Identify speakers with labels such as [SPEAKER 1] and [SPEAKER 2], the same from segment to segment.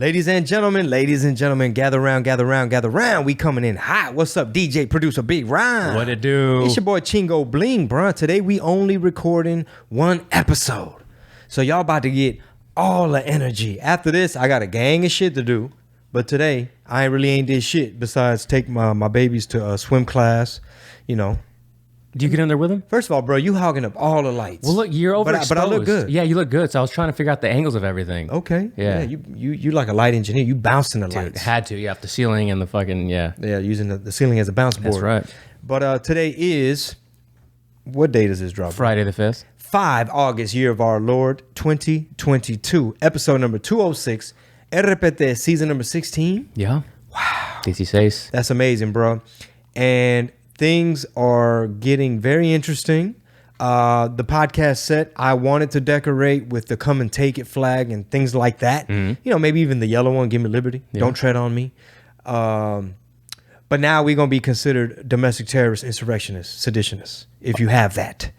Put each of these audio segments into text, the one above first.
[SPEAKER 1] Ladies and gentlemen, gather round. We coming in hot. What's up, DJ, producer, Big Rhyme?
[SPEAKER 2] What it do?
[SPEAKER 1] It's your boy Chingo Bling, bruh. Today we only recording one episode. So y'all about to get all the energy. After this, I got a gang of shit to do. But today, I really ain't did shit besides take my babies to a swim class, you know.
[SPEAKER 2] Do you get in there with him?
[SPEAKER 1] First of all, bro, you hogging up all the lights.
[SPEAKER 2] Well, look, you're overexposed.
[SPEAKER 1] But I look good.
[SPEAKER 2] Yeah, you look good. So I was trying to figure out the angles of everything.
[SPEAKER 1] Okay.
[SPEAKER 2] Yeah.
[SPEAKER 1] You like a light engineer. You bouncing the lights.
[SPEAKER 2] Had to. Yeah, the ceiling and the fucking, yeah.
[SPEAKER 1] Yeah, using the ceiling as a bounce board.
[SPEAKER 2] That's right.
[SPEAKER 1] But today is, what day does this drop?
[SPEAKER 2] Friday the 5th.
[SPEAKER 1] 5 August, year of our Lord, 2022. Episode number 206. RPT, season number 16.
[SPEAKER 2] Yeah. Wow. 16.
[SPEAKER 1] That's amazing, bro. And things are getting very interesting. The podcast set, I wanted to decorate with the come and take it flag and things like that. Mm-hmm. You know, maybe even the yellow one, give me liberty. Yeah. Don't tread on me. But now we're going to be considered domestic terrorists, insurrectionists, seditionists, if you have that.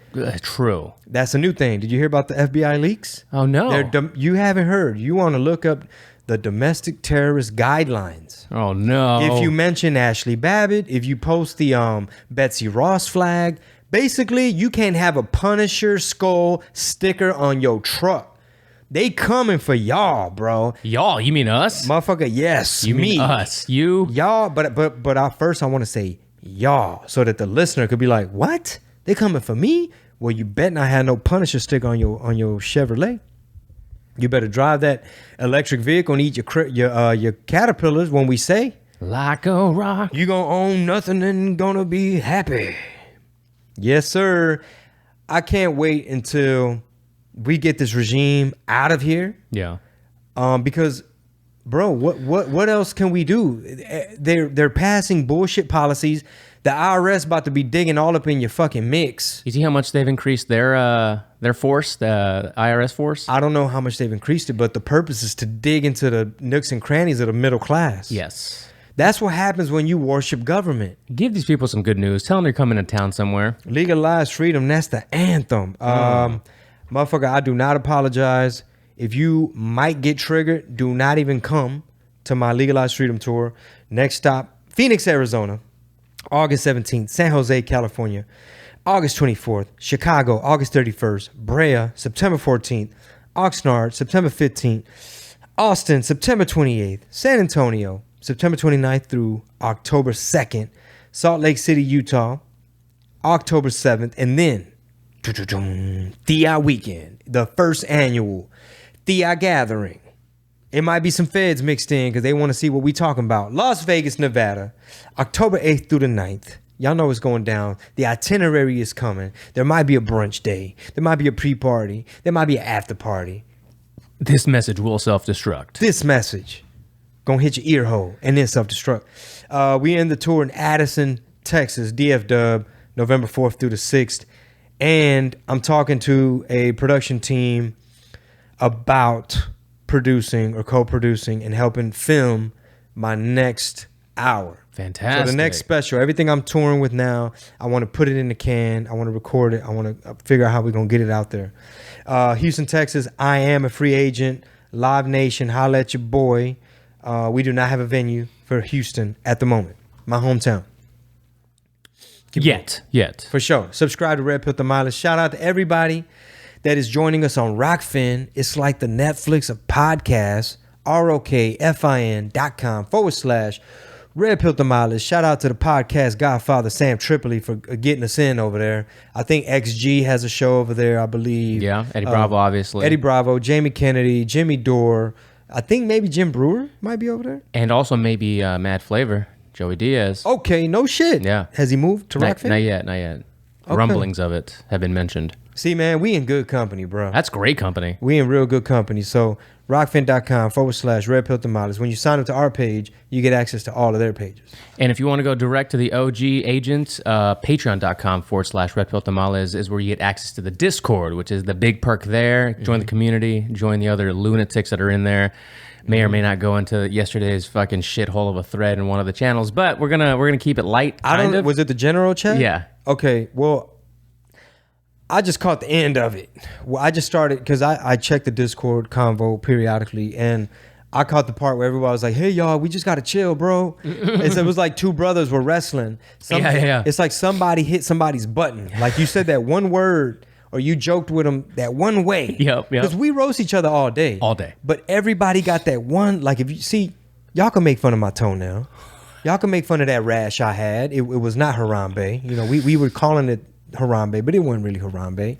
[SPEAKER 2] True.
[SPEAKER 1] That's a new thing. Did you hear about the FBI leaks?
[SPEAKER 2] Oh, no.
[SPEAKER 1] You haven't heard. You want to look up the domestic terrorist guidelines.
[SPEAKER 2] Oh, no.
[SPEAKER 1] If you mention Ashley Babbitt, if you post the Betsy Ross flag, basically you can't have a Punisher skull sticker on your truck. They coming for y'all, bro.
[SPEAKER 2] Y'all? You mean us?
[SPEAKER 1] Motherfucker, yes.
[SPEAKER 2] You
[SPEAKER 1] me.
[SPEAKER 2] mean us? You?
[SPEAKER 1] Y'all, but first I want to say y'all so that the listener could be like, what? They coming for me? Well, you bet not have no Punisher sticker on your Chevrolet. You better drive that electric vehicle and eat your caterpillars when we say,
[SPEAKER 2] like a rock.
[SPEAKER 1] You gonna own nothing and gonna be happy. Yes, sir. I can't wait until we get this regime out of here.
[SPEAKER 2] Yeah.
[SPEAKER 1] Because, bro, what else can we do? They're passing bullshit policies. The IRS about to be digging all up in your fucking mix.
[SPEAKER 2] You see how much they've increased their force, the IRS force?
[SPEAKER 1] I don't know how much they've increased it, but the purpose is to dig into the nooks and crannies of the middle class.
[SPEAKER 2] Yes.
[SPEAKER 1] That's what happens when you worship government.
[SPEAKER 2] Give these people some good news. Tell them they're coming to town somewhere.
[SPEAKER 1] Legalize freedom. That's the anthem. Motherfucker, I do not apologize. If you might get triggered, do not even come to my Legalize Freedom tour. Next stop, Phoenix, Arizona. August 17th, San Jose, California. August 24th, Chicago, August 31st. Brea, September 14th. Oxnard, September 15th. Austin, September 28th. San Antonio, September 29th through October 2nd. Salt Lake City, Utah, October 7th. And then, Thea Weekend, the first annual Thea Gathering. It might be some feds mixed in because they want to see what we talking about. Las Vegas, Nevada, October 8th through the 9th. Y'all know what's going down. The itinerary is coming. There might be a brunch day. There might be a pre-party. There might be an after party.
[SPEAKER 2] This message will self-destruct.
[SPEAKER 1] This message gonna hit your ear hole and then self-destruct. We end the tour in Addison, Texas, DF Dub, November 4th through the 6th. And I'm talking to a production team about producing or co-producing and helping film my next hour.
[SPEAKER 2] Fantastic.
[SPEAKER 1] So the next special, everything I'm touring with now, I want to put it in the can. I want to record it. I want to figure out how we're going to get it out there. Houston, Texas, I am a free agent. Live Nation, holla at your boy. We do not have a venue for Houston at the moment. My hometown.
[SPEAKER 2] Yet.
[SPEAKER 1] For sure. Subscribe to Red Pill Tamales. Shout out to everybody that is joining us on Rockfin. It's like the Netflix of podcasts. ROKFIN.com/Red Pill Tamales. Shout out to the podcast Godfather Sam Tripoli for getting us in over there. I think XG has a show over there, I believe.
[SPEAKER 2] Yeah, Eddie Bravo, obviously.
[SPEAKER 1] Eddie Bravo, Jamie Kennedy, Jimmy Dore. I think maybe Jim Brewer might be over there.
[SPEAKER 2] And also maybe Mad Flavor, Joey Diaz.
[SPEAKER 1] Okay, no shit.
[SPEAKER 2] Yeah.
[SPEAKER 1] Has he moved to Rockfin?
[SPEAKER 2] Not yet. Okay. Rumblings of it have been mentioned.
[SPEAKER 1] See, man, we in good company, bro.
[SPEAKER 2] That's great company.
[SPEAKER 1] We in real good company. So rockfin.com/Red Pill Tamales. When you sign up to our page, you get access to all of their pages.
[SPEAKER 2] And if you want to go direct to the OG agents, patreon.com/Red Pill Tamales is where you get access to the Discord, which is the big perk there. Join the community, join the other lunatics that are in there. May or may not go into yesterday's fucking shithole of a thread in one of the channels, but we're gonna keep it light.
[SPEAKER 1] Was it the general chat?
[SPEAKER 2] Yeah.
[SPEAKER 1] Okay. Well, I just caught the end of it. Well, I just started because I check the Discord convo periodically, and I caught the part where everybody was like, "Hey y'all, we just gotta chill, bro." And so it was like two brothers were wrestling.
[SPEAKER 2] Yeah.
[SPEAKER 1] It's like somebody hit somebody's button. Like you said that one word, or you joked with them that one way.
[SPEAKER 2] Yep.
[SPEAKER 1] Because we roast each other all day.
[SPEAKER 2] All day.
[SPEAKER 1] But everybody got that one. Like if you see, y'all can make fun of my toenail. Y'all can make fun of that rash I had. It was not Harambe. You know, we were calling it Harambe, but it wasn't really Harambe.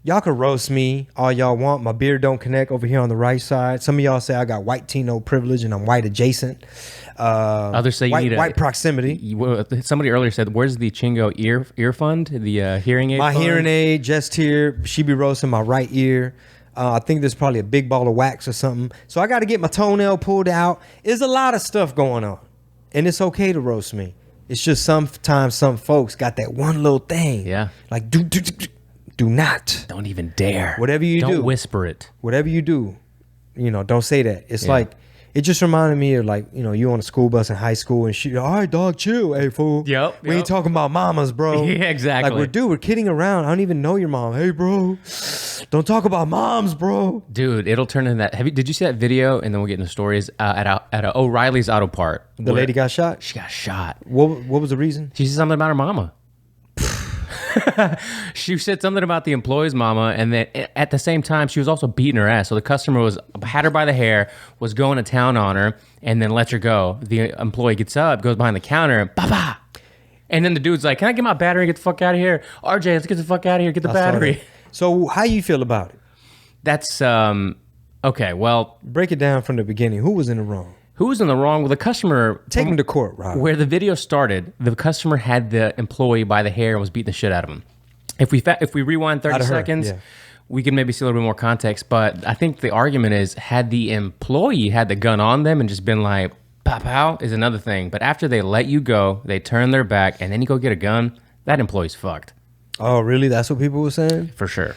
[SPEAKER 1] Y'all can roast me all y'all want. My beard don't connect over here on the right side. Some of y'all say I got white Tino privilege and I'm white adjacent.
[SPEAKER 2] Others say you
[SPEAKER 1] white,
[SPEAKER 2] need
[SPEAKER 1] white proximity.
[SPEAKER 2] Somebody earlier said, "Where's the Chingo ear fund? The hearing aid."
[SPEAKER 1] My
[SPEAKER 2] fund?
[SPEAKER 1] hearing aid just here. She be roasting my right ear. I think there's probably a big ball of wax or something. So I got to get my toenail pulled out. There's a lot of stuff going on, and it's okay to roast me. It's just sometimes some folks got that one little thing.
[SPEAKER 2] Yeah.
[SPEAKER 1] Like do not.
[SPEAKER 2] Don't even dare.
[SPEAKER 1] Whatever you do.
[SPEAKER 2] Don't whisper it.
[SPEAKER 1] Whatever you do, don't say that. It's like, it just reminded me of like, you on a school bus in high school and she, all right, dog, chill, hey, fool.
[SPEAKER 2] Yep.
[SPEAKER 1] We ain't talking about mamas, bro.
[SPEAKER 2] Yeah, exactly.
[SPEAKER 1] Like, we're kidding around. I don't even know your mom. Hey, bro, don't talk about moms, bro.
[SPEAKER 2] Dude, it'll turn into that. Did you see that video? And then we'll get into stories at a O'Reilly's Auto Part.
[SPEAKER 1] The lady got shot?
[SPEAKER 2] She got shot.
[SPEAKER 1] What was the reason?
[SPEAKER 2] She said something about her mama. She said something about the employee's mama, and then at the same time, she was also beating her ass. So the customer had her by the hair, was going to town on her, and then lets her go. The employee gets up, goes behind the counter, bah. And then the dude's like, "Can I get my battery? Get the fuck out of here, RJ. Let's get the fuck out of here. Get the battery."
[SPEAKER 1] So how you feel about it?
[SPEAKER 2] That's okay. Well,
[SPEAKER 1] break it down from the beginning. Who was in the wrong?
[SPEAKER 2] Who was in the wrong? Well, the customer...
[SPEAKER 1] Take him to court, Rob.
[SPEAKER 2] Where the video started, the customer had the employee by the hair and was beating the shit out of him. If we rewind 30 seconds, we can maybe see a little bit more context. But I think the argument is, had the employee had the gun on them and just been like, pow, pow, is another thing. But after they let you go, they turn their back, and then you go get a gun, that employee's fucked.
[SPEAKER 1] Oh, really? That's what people were saying?
[SPEAKER 2] For sure.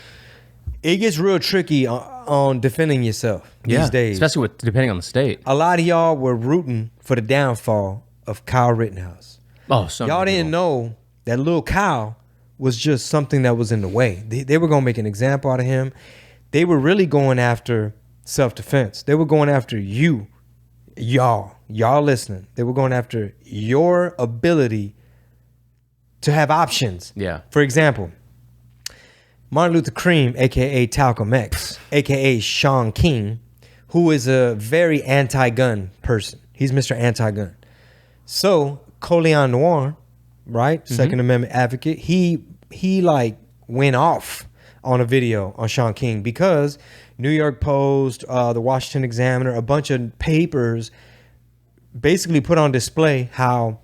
[SPEAKER 1] It gets real tricky on defending yourself these days.
[SPEAKER 2] Especially depending on the state.
[SPEAKER 1] A lot of y'all were rooting for the downfall of Kyle Rittenhouse.
[SPEAKER 2] Oh, so
[SPEAKER 1] y'all didn't know that little Kyle was just something that was in the way. They were going to make an example out of him. They were really going after self-defense. They were going after y'all listening. They were going after your ability to have options.
[SPEAKER 2] Yeah.
[SPEAKER 1] For example, Martin Luther King, a.k.a. Talcum X, a.k.a. Sean King, who is a very anti-gun person. He's Mr. Anti-Gun. So, Colion Noir, right? Second Amendment advocate, he like went off on a video on Sean King because New York Post, the Washington Examiner, a bunch of papers basically put on display how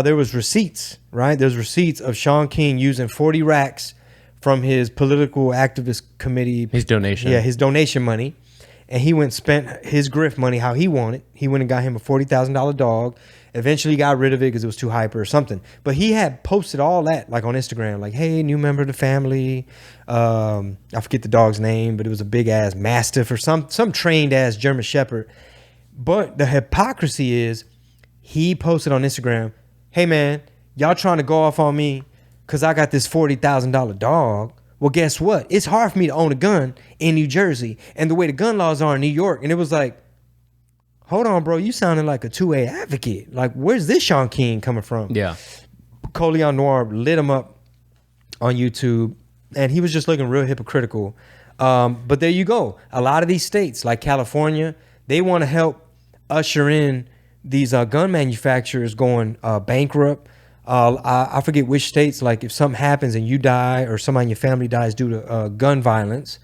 [SPEAKER 1] there was receipts, right? There's receipts of Sean King using 40 racks from his political activist committee.
[SPEAKER 2] His donation.
[SPEAKER 1] Yeah, his donation money. And he went and spent his grift money how he wanted. He went and got him a $40,000 dog. Eventually got rid of it because it was too hyper or something. But he had posted all that like on Instagram. Like, hey, new member of the family. I forget the dog's name, but it was a big ass Mastiff or some trained ass German Shepherd. But the hypocrisy is he posted on Instagram, hey man, y'all trying to go off on me because I got this $40,000 dog. Well, guess what? It's hard for me to own a gun in New Jersey and the way the gun laws are in New York. And it was like, hold on, bro. You sounded like a 2A advocate. Like, where's this Sean King coming from?
[SPEAKER 2] Yeah.
[SPEAKER 1] Colion Noir lit him up on YouTube, and he was just looking real hypocritical. But there you go. A lot of these states, like California, they want to help usher in these gun manufacturers going bankrupt. I forget which states, like if something happens and you die or somebody in your family dies due to gun violence,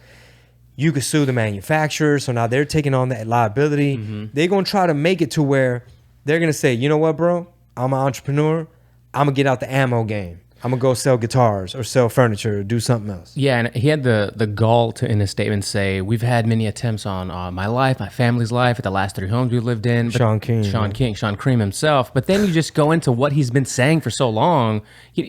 [SPEAKER 1] you could sue the manufacturer. So now they're taking on that liability. They're going to try to make it to where they're going to say, you know what, bro? I'm an entrepreneur. I'm going to get out the ammo game. I'm going to go sell guitars or sell furniture or do something else.
[SPEAKER 2] Yeah, and he had the gall to, in his statement, say, we've had many attempts on my life, my family's life, at the last 3 homes we lived in. But Sean Cream himself. But then you just go into what he's been saying for so long.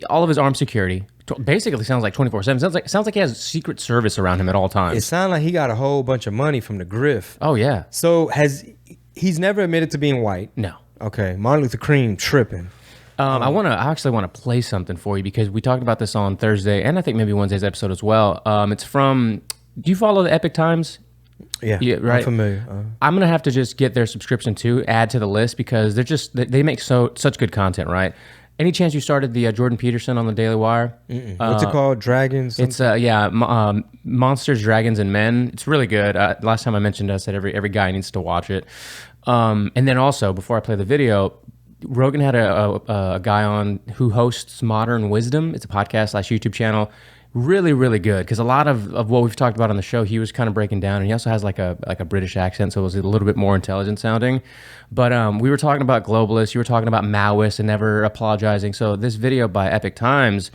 [SPEAKER 2] All of his armed security basically sounds like 24/7. Sounds like he has Secret Service around him at all times.
[SPEAKER 1] It sounds like he got a whole bunch of money from the grift.
[SPEAKER 2] Oh, yeah.
[SPEAKER 1] So he's never admitted to being white?
[SPEAKER 2] No.
[SPEAKER 1] Okay. Martin Luther King tripping.
[SPEAKER 2] I actually want to play something for you because we talked about this on Thursday and I think maybe Wednesday's episode as well. It's from, do you follow the Epic Times? Yeah, right.
[SPEAKER 1] I'm familiar.
[SPEAKER 2] I'm gonna have to just get their subscription too, add to the list because they make such good content, right? Any chance you started the Jordan Peterson on the Daily Wire?
[SPEAKER 1] What's it called? Dragons?
[SPEAKER 2] It's Monsters, Dragons, and Men. It's really good. Last time I mentioned, I said every guy needs to watch it. And then also before I play the video, Rogan had a guy on who hosts Modern Wisdom. It's a podcast / YouTube channel. Really, really good because a lot of what we've talked about on the show, he was kind of breaking down, and he also has like a British accent, so it was a little bit more intelligent sounding. But we were talking about globalists, you were talking about Maoists and never apologizing. So this video by Epic Times,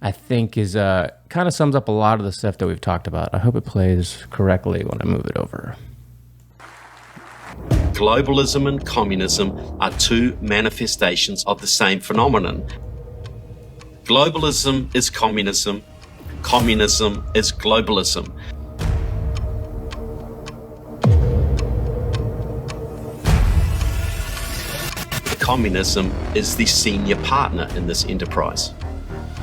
[SPEAKER 2] I think, is kind of sums up a lot of the stuff that we've talked about. I hope it plays correctly when I move it over.
[SPEAKER 3] Globalism and communism are two manifestations of the same phenomenon. Globalism is communism. Communism is globalism. Communism is the senior partner in this enterprise.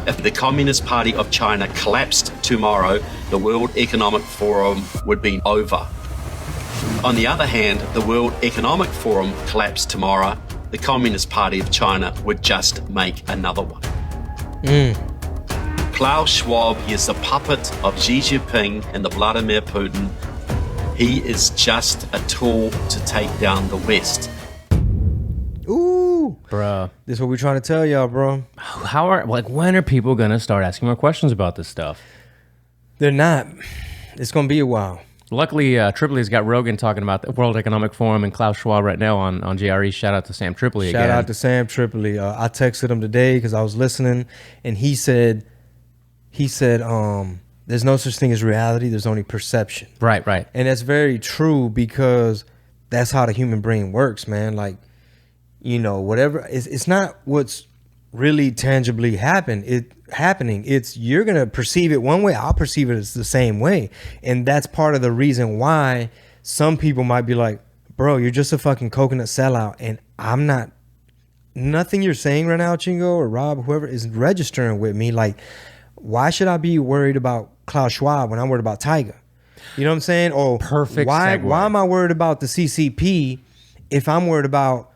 [SPEAKER 3] If the Communist Party of China collapsed tomorrow, the World Economic Forum would be over. On the other hand, the World Economic Forum collapsed tomorrow, the Communist Party of China would just make another one. Klaus Schwab is the puppet of Xi Jinping and the Vladimir Putin. He is just a tool to take down the West.
[SPEAKER 1] Ooh,
[SPEAKER 2] Bruh.
[SPEAKER 1] this is what we're trying to tell y'all, bro.
[SPEAKER 2] When are people gonna start asking more questions about this stuff?
[SPEAKER 1] They're not. It's gonna be a while.
[SPEAKER 2] Luckily, Tripoli's got Rogan talking about the World Economic Forum and Klaus Schwab right now on GRE. Shout out to Sam Tripoli again.
[SPEAKER 1] Shout out to Sam Tripoli. I texted him today because I was listening, and he said, there's no such thing as reality. There's only perception.
[SPEAKER 2] Right.
[SPEAKER 1] And that's very true because that's how the human brain works, man. Like, whatever. It's not what's really tangibly happening. It's you're going to perceive it one way. I'll perceive it as the same way. And that's part of the reason why some people might be like, bro, you're just a fucking coconut sellout. And I'm not. Nothing you're saying right now, Chingo or Rob, whoever is registering with me. Like, why should I be worried about Klaus Schwab when I'm worried about Tiger? You know what I'm saying? Or
[SPEAKER 2] perfect
[SPEAKER 1] why
[SPEAKER 2] segue.
[SPEAKER 1] am I worried about the CCP if I'm worried about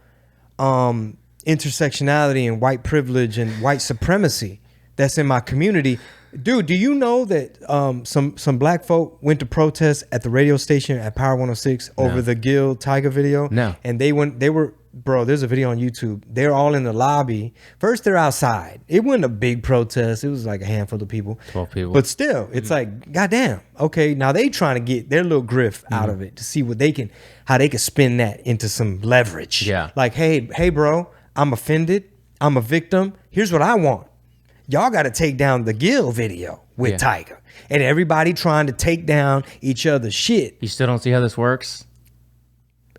[SPEAKER 1] intersectionality and white privilege and white supremacy that's in my community? Dude, do you know that some black folk went to protest at the radio station at Power 106 over the Gil Tiger video?
[SPEAKER 2] No.
[SPEAKER 1] And they were bro, there's a video on YouTube. They're all in the lobby. First, they're outside. It wasn't a big protest. It was like a handful of people.
[SPEAKER 2] 12 people.
[SPEAKER 1] But still, it's like, goddamn. Okay, now they trying to get their little grift out of it to see how they can spin that into some leverage.
[SPEAKER 2] Yeah.
[SPEAKER 1] Like, hey, bro, I'm offended. I'm a victim. Here's what I want. Y'all got to take down the Gil video with Tiger. And everybody trying to take down each other's shit.
[SPEAKER 2] You still don't see how this works?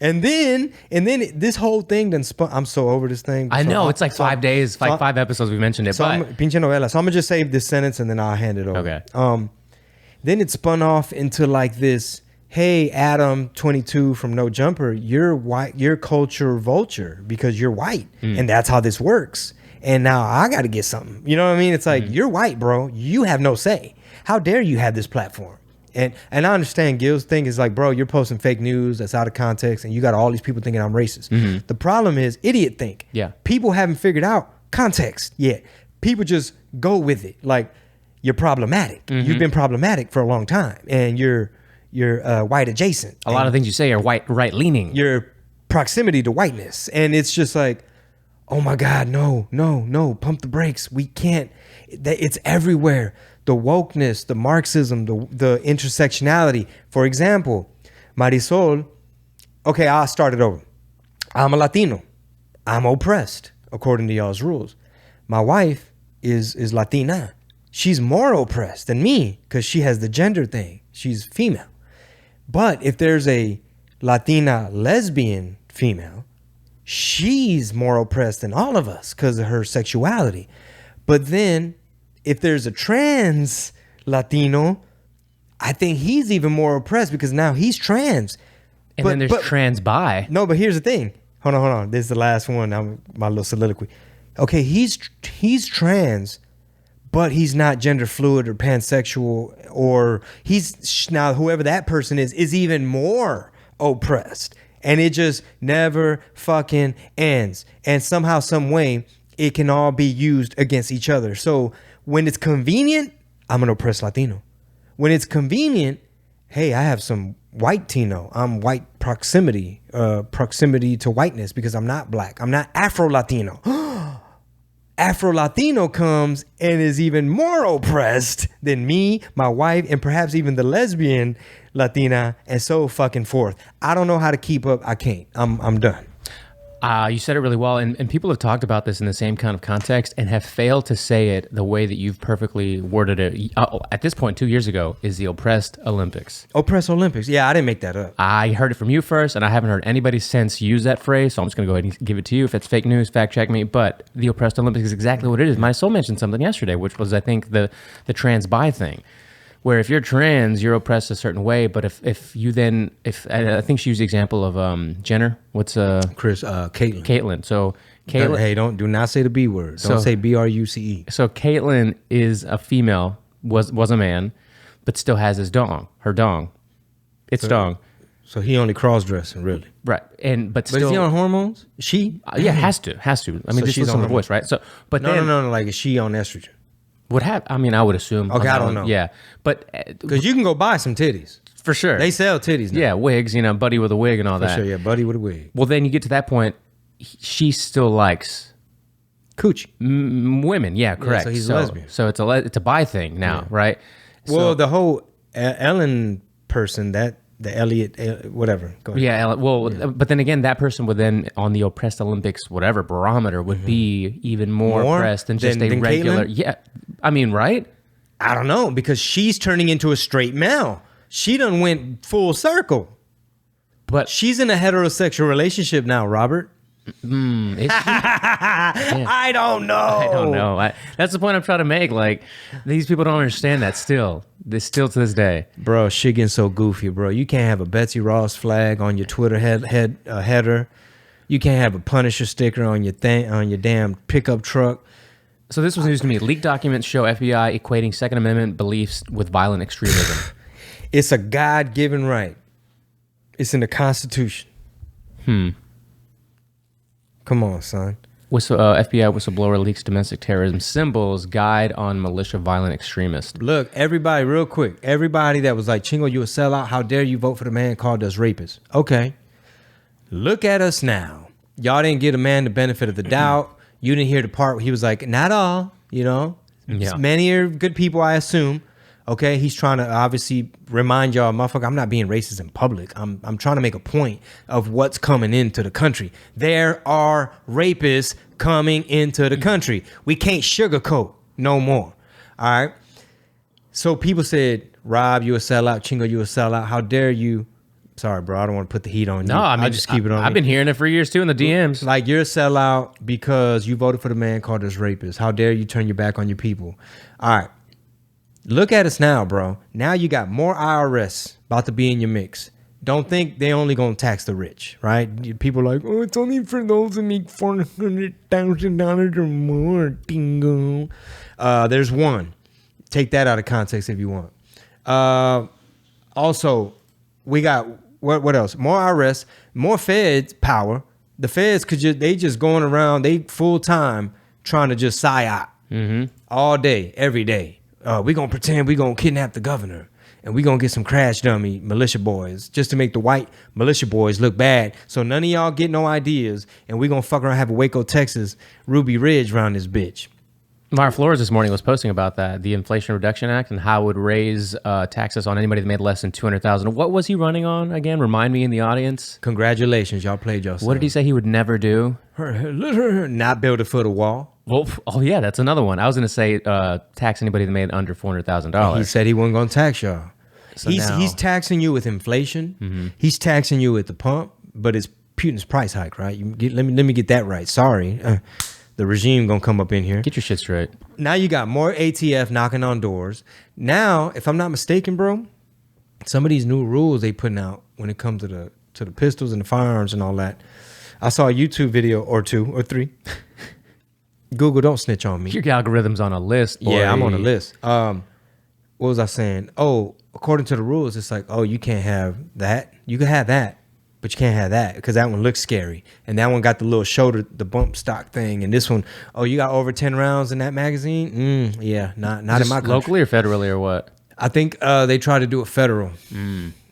[SPEAKER 1] And then this whole thing done spun. I'm so over this thing.
[SPEAKER 2] I know, it's like 5 days, 5 episodes we mentioned it.
[SPEAKER 1] So pinche novela. So I'm gonna just save this sentence and then I'll hand it over.
[SPEAKER 2] Okay.
[SPEAKER 1] Then it spun off into like this. Hey, Adam 22 from No Jumper, you're white. You're culture vulture because you're white, and that's how this works. And now I got to get something. You know what I mean? It's like you're white, bro. You have no say. How dare you have this platform? And I understand Gil's thing is like, bro, you're posting fake news that's out of context and you got all these people thinking I'm racist. The problem is idiot think.
[SPEAKER 2] Yeah.
[SPEAKER 1] People haven't figured out context yet. People just go with it. Like, you're problematic. You've been problematic for a long time and you're white adjacent.
[SPEAKER 2] A lot of things you say are right leaning.
[SPEAKER 1] Your proximity to whiteness. And it's just like, oh my God, no, pump the brakes. We can't. It's everywhere. The wokeness, the Marxism, the intersectionality. For example, Marisol, okay, I'll start it over. I'm a Latino. I'm oppressed according to y'all's rules. My wife is Latina. She's more oppressed than me because she has the gender thing. She's female. But if there's a Latina lesbian female, she's more oppressed than all of us because of her sexuality. But then if there's a trans Latino, I think he's even more oppressed because now he's trans.
[SPEAKER 2] And then there's trans bi.
[SPEAKER 1] No, but here's the thing. Hold on. This is the last one. My little soliloquy. Okay, he's trans, but he's not gender fluid or pansexual, or now whoever that person is even more oppressed. And it just never fucking ends. And somehow, some way, it can all be used against each other. So when it's convenient, I'm an oppressed Latino. When it's convenient, hey, I have some white Tino. I'm white proximity to whiteness because I'm not black. I'm not Afro-Latino. Afro-Latino comes and is even more oppressed than me, my wife, and perhaps even the lesbian Latina, and so fucking forth. I don't know how to keep up. I can't. I'm done.
[SPEAKER 2] You said it really well, and people have talked about this in the same kind of context and have failed to say it the way that you've perfectly worded it. At this point, 2 years ago, is the oppressed Olympics.
[SPEAKER 1] Oppressed Olympics. Yeah, I didn't make that up.
[SPEAKER 2] I heard it from you first, and I haven't heard anybody since use that phrase, so I'm just going to go ahead and give it to you. If it's fake news, fact check me. But the oppressed Olympics is exactly what it is. My soul mentioned something yesterday, which was, I think, the trans bi thing. Where if you're trans, you're oppressed a certain way, but if I think she used the example of Jenner. What's
[SPEAKER 1] Caitlyn.
[SPEAKER 2] Caitlyn. So Caitlyn.
[SPEAKER 1] Hey, do not say the B word. Don't say BRUCE.
[SPEAKER 2] So Caitlyn is a female, was a man, but still has her dong. It's dong.
[SPEAKER 1] So he only cross dressing, really.
[SPEAKER 2] Right. But
[SPEAKER 1] is he on hormones? She?
[SPEAKER 2] Yeah, has to. I mean,
[SPEAKER 1] So
[SPEAKER 2] just
[SPEAKER 1] she's
[SPEAKER 2] listen
[SPEAKER 1] on
[SPEAKER 2] to the voice, right? So, but
[SPEAKER 1] no. Like, is she on estrogen?
[SPEAKER 2] I mean, I would assume.
[SPEAKER 1] Okay, I don't know.
[SPEAKER 2] Yeah, but
[SPEAKER 1] because you can go buy some titties
[SPEAKER 2] for sure.
[SPEAKER 1] They sell titties now.
[SPEAKER 2] Yeah, wigs. Buddy with a wig and all that.
[SPEAKER 1] For sure, yeah, buddy with a wig.
[SPEAKER 2] Well, then you get to that point. She still likes
[SPEAKER 1] coochie
[SPEAKER 2] women. Yeah, correct.
[SPEAKER 1] Yeah, so he's a lesbian.
[SPEAKER 2] So it's a bi thing now, right?
[SPEAKER 1] Well, the whole Ellen person, the Elliot, whatever. Go ahead.
[SPEAKER 2] Yeah, but then again, that person would then, on the oppressed Olympics, whatever barometer, would be even more oppressed than just a regular.
[SPEAKER 1] Caitlyn?
[SPEAKER 2] Yeah, I mean, right?
[SPEAKER 1] I don't know, because she's turning into a straight male. She done went full circle.
[SPEAKER 2] But
[SPEAKER 1] she's in a heterosexual relationship now, Robert.
[SPEAKER 2] I
[SPEAKER 1] don't know.
[SPEAKER 2] That's the point I'm trying to make. Like, these people don't understand that still. They still to this day.
[SPEAKER 1] Bro, shit getting so goofy, bro. You can't have a Betsy Ross flag on your Twitter header. You can't have a Punisher sticker on your damn pickup truck.
[SPEAKER 2] So this was news to me. Leaked documents show FBI equating Second Amendment beliefs with violent extremism.
[SPEAKER 1] It's a God-given right. It's in the Constitution. Come on, son.
[SPEAKER 2] FBI whistleblower leaks domestic terrorism symbols, guide on militia violent extremists.
[SPEAKER 1] Look, everybody, real quick. Everybody that was like, Chingo, you a sellout. How dare you vote for the man called us rapists? Okay. Look at us now. Y'all didn't give a man the benefit of the doubt. You didn't hear the part where he was like, not all, Yeah. Many are good people, I assume. Okay, he's trying to obviously remind y'all, motherfucker, I'm not being racist in public. I'm trying to make a point of what's coming into the country. There are rapists coming into the country. We can't sugarcoat no more. All right. So people said, Rob, you a sellout. Chingo, you a sellout. How dare you? Sorry, bro. I don't want to put the heat on you.
[SPEAKER 2] No, I mean,
[SPEAKER 1] I'll just keep it on
[SPEAKER 2] I've been hearing it for years too in the DMs.
[SPEAKER 1] Like, you're a sellout because you voted for the man called us rapists. How dare you turn your back on your people? All right. Look at us now, bro. Now you got more IRS about to be in your mix. Don't think they only gonna tax the rich, right? People are like, oh, it's only for those who make $400,000 or more. Dingo. There's one. Take that out of context if you want. Also, we got what else? More IRS, more feds power. The feds they just going around. They full time trying to just psyop all day, every day. We gonna pretend we gonna kidnap the governor, and we gonna get some crash dummy militia boys just to make the white militia boys look bad. So none of y'all get no ideas, and we gonna fuck around, have a Waco, Texas, Ruby Ridge around this bitch.
[SPEAKER 2] Mara Flores this morning was posting about that, the Inflation Reduction Act, and how it would raise taxes on anybody that made less than $200,000. What was he running on again? Remind me in the audience.
[SPEAKER 1] Congratulations, y'all played yourself.
[SPEAKER 2] What did he say he would never do?
[SPEAKER 1] Not build a foot of wall.
[SPEAKER 2] Well, oh yeah, that's another one. I was going to say tax anybody that made under $400,000.
[SPEAKER 1] He said he wasn't going to tax y'all. So he's taxing you with inflation. He's taxing you at the pump, but it's Putin's price hike, right? Let me get that right. Sorry. The regime gonna come up in here.
[SPEAKER 2] Get your shit straight.
[SPEAKER 1] Now you got more ATF knocking on doors. Now, if I'm not mistaken, bro, some of these new rules they putting out when it comes to the pistols and the firearms and all that. I saw a YouTube video or two or three Google, don't snitch on me.
[SPEAKER 2] Your algorithm's on a list, boy.
[SPEAKER 1] Yeah, I'm on a list. What was I saying? Oh, according to the rules, it's like, oh, you can't have that. You can have that, but you can't have that because that one looks scary. And that one got the little shoulder, the bump stock thing. And this one, oh, you got over 10 rounds in that magazine? Yeah, not in my country.
[SPEAKER 2] Locally or federally or what?
[SPEAKER 1] I think they try to do it federal.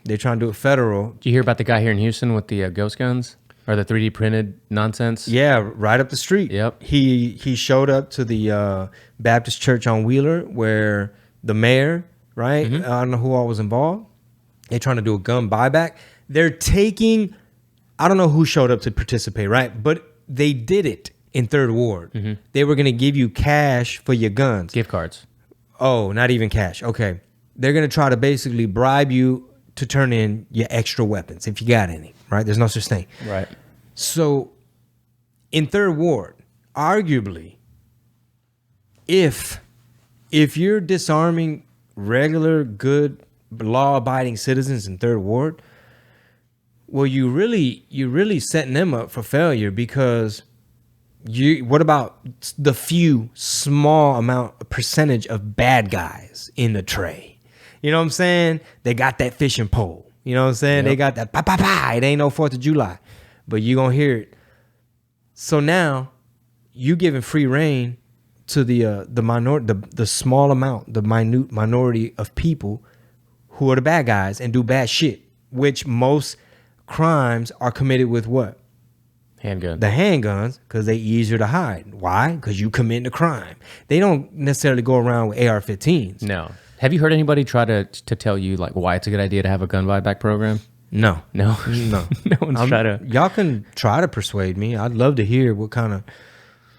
[SPEAKER 1] They try to do it federal.
[SPEAKER 2] Did you hear about the guy here in Houston with the ghost guns or the 3D printed nonsense?
[SPEAKER 1] Yeah, right up the street.
[SPEAKER 2] Yep.
[SPEAKER 1] He showed up to the Baptist church on Wheeler where the mayor, right? I don't know who all was involved. They're trying to do a gun buyback. They're taking, I don't know who showed up to participate, right? But they did it in Third Ward. They were going to give you cash for your guns.
[SPEAKER 2] Gift cards.
[SPEAKER 1] Oh, not even cash. Okay. They're going to try to basically bribe you to turn in your extra weapons if you got any, right? There's no such thing.
[SPEAKER 2] Right.
[SPEAKER 1] So in Third Ward, arguably, if you're disarming regular, good, law-abiding citizens in Third Ward, well, you're really setting them up for failure because what about the few small percentage of bad guys in the tray? You know what I'm saying? They got that fishing pole. You know what I'm saying?
[SPEAKER 2] Yep.
[SPEAKER 1] They got that pa. It ain't no 4th of July, but you gonna hear it. So now you giving free reign to the minority, the small amount, the minute minority of people who are the bad guys and do bad shit, which most crimes are committed with what?
[SPEAKER 2] Handgun.
[SPEAKER 1] The handguns, because they easier to hide. Why? Because you commit a crime. They don't necessarily go around with AR-15s.
[SPEAKER 2] No. Have you heard anybody try to tell you like why it's a good idea to have a gun buyback program?
[SPEAKER 1] No.
[SPEAKER 2] No.
[SPEAKER 1] No.
[SPEAKER 2] No one's tried to.
[SPEAKER 1] Y'all can try to persuade me. I'd love to hear what kind of,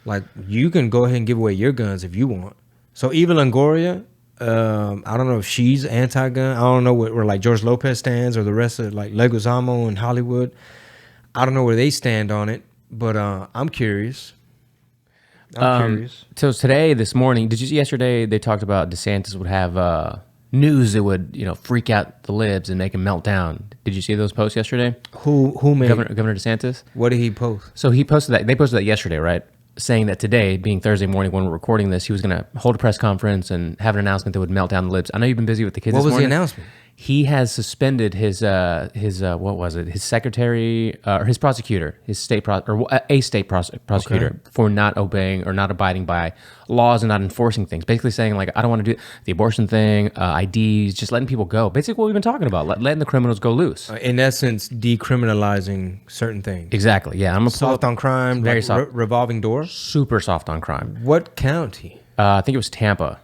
[SPEAKER 1] like, you can go ahead and give away your guns if you want. So Eva Longoria, I don't know if she's anti-gun. I don't know where like George Lopez stands or the rest of like Leguizamo in Hollywood. I don't know where they stand on it, but I'm curious. I'm curious.
[SPEAKER 2] So this morning, did you see yesterday they talked about DeSantis would have news that would freak out the libs and make them melt down. Did you see those posts yesterday?
[SPEAKER 1] Who made
[SPEAKER 2] Governor DeSantis?
[SPEAKER 1] What did he post?
[SPEAKER 2] So he posted that. They posted that yesterday, right? Saying that today, being Thursday morning when we're recording this, he was going to hold a press conference and have an announcement that would melt down the libs. I know you've been busy with the kids.
[SPEAKER 1] What
[SPEAKER 2] this
[SPEAKER 1] was
[SPEAKER 2] morning.
[SPEAKER 1] the announcement?
[SPEAKER 2] He has suspended his what was it? His secretary or his prosecutor, his state prosecutor for not obeying or not abiding by laws and not enforcing things. Basically saying like, I don't want to do the abortion thing, IDs, just letting people go. Basically what we've been talking about, letting the criminals go loose.
[SPEAKER 1] In essence, decriminalizing certain things.
[SPEAKER 2] Exactly. Yeah, I'm
[SPEAKER 1] Soft on crime,
[SPEAKER 2] very
[SPEAKER 1] like
[SPEAKER 2] soft.
[SPEAKER 1] revolving door.
[SPEAKER 2] Super soft on crime.
[SPEAKER 1] What county?
[SPEAKER 2] I think it was Tampa.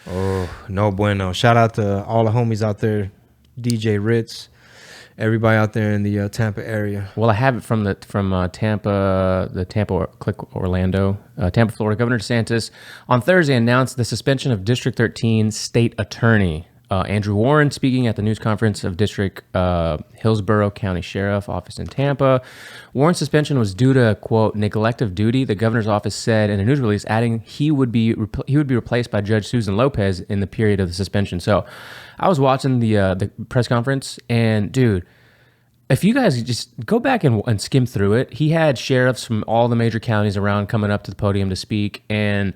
[SPEAKER 1] Oh, no bueno. Shout out to all the homies out there, DJ Ritz, everybody out there in the Tampa area.
[SPEAKER 2] Well, I have it from Tampa, the Tampa Click Orlando, Tampa, Florida. Governor DeSantis on Thursday announced the suspension of District 13 State Attorney Andrew Warren, speaking at the news conference of District Hillsborough County Sheriff Office in Tampa. Warren's suspension was due to, quote, neglect of duty, the governor's office said in a news release, adding he would be replaced by Judge Susan Lopez in the period of the suspension. So I was watching the press conference, and dude, if you guys just go back and skim through it, he had sheriffs from all the major counties around coming up to the podium to speak, and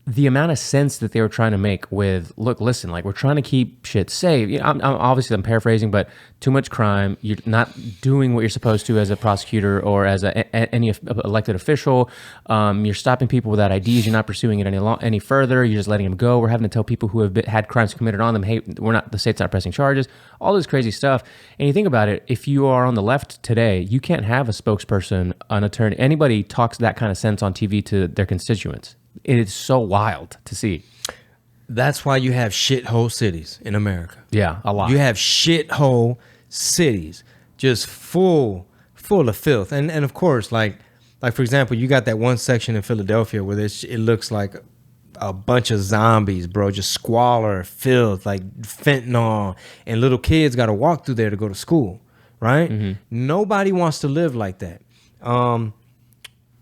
[SPEAKER 2] the amount of sense that they were trying to make with, look, listen, like we're trying to keep shit safe. You know, I'm paraphrasing, but too much crime. You're not doing what you're supposed to as a prosecutor or as any elected official. You're stopping people without IDs. You're not pursuing it any further. You're just letting them go. We're having to tell people who have had crimes committed on them, hey, the state's not pressing charges. All this crazy stuff. And you think about it, if you are on the left today, you can't have a spokesperson, an attorney, anybody talks that kind of sense on TV to their constituents. It is so wild to see.
[SPEAKER 1] That's why you have shithole cities in America.
[SPEAKER 2] Yeah, a lot.
[SPEAKER 1] You have shithole cities just full of filth. And of course, like for example, you got that one section in Philadelphia where it looks like a bunch of zombies, bro, just squalor, filth, like fentanyl, and little kids got to walk through there to go to school, right? Mm-hmm. Nobody wants to live like that.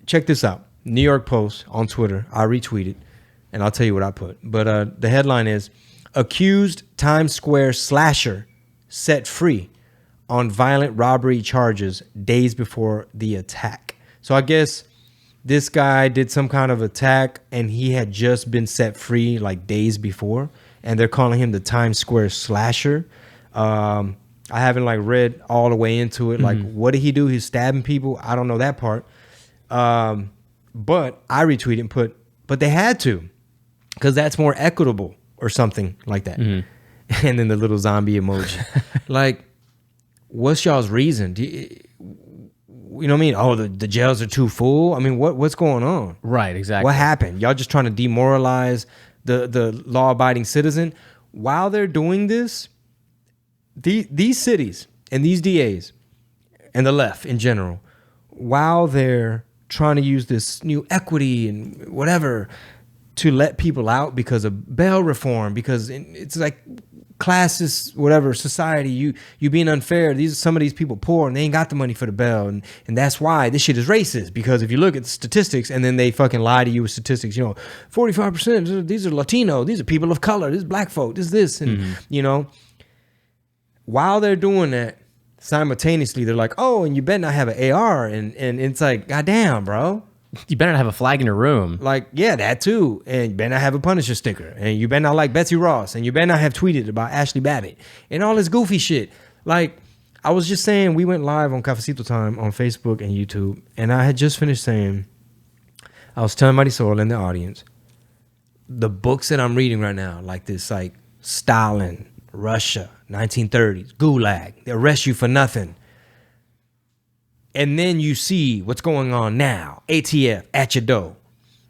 [SPEAKER 1] Check this out. New York Post on Twitter. I retweeted, and I'll tell you what I put. But the headline is, accused Times Square slasher set free on violent robbery charges days before the attack. So I guess this guy did some kind of attack and he had just been set free like days before, and they're calling him the Times Square slasher. I haven't like read all the way into it. Like, what did he do? He's stabbing people. I don't know that part. But I retweeted and put, but they had to, because that's more equitable or something like that. And then the little zombie emoji. Like, what's y'all's reason? You know what I mean? Oh, the jails are too full. I mean, what's going on?
[SPEAKER 2] Right, exactly.
[SPEAKER 1] What happened? Y'all just trying to demoralize the law-abiding citizen? While they're doing this, these cities and these DAs and the left in general, while they're trying to use this new equity and whatever to let people out because of bail reform, because it's like classist, whatever, society, you being unfair. Some of these people poor and they ain't got the money for the bail, and that's why this shit is racist. Because if you look at the statistics and then they fucking lie to you with statistics, 45% these are Latino, these are people of color, this is black folk, this and while they're doing that, simultaneously they're like, oh, and you better not have an AR, and it's like, goddamn, bro.
[SPEAKER 2] You better not have a flag in your room.
[SPEAKER 1] Like, yeah, that too. And you better not have a Punisher sticker. And you better not like Betsy Ross. And you better not have tweeted about Ashley Babbitt. And all this goofy shit. Like, I was just saying, we went live on Cafecito Time on Facebook and YouTube. And I had just finished saying, I was telling Mighty Soul in the audience, the books that I'm reading right now, like this, like Stalin, Russia, 1930s, Gulag, they arrest you for nothing. And then you see what's going on now. ATF at your door.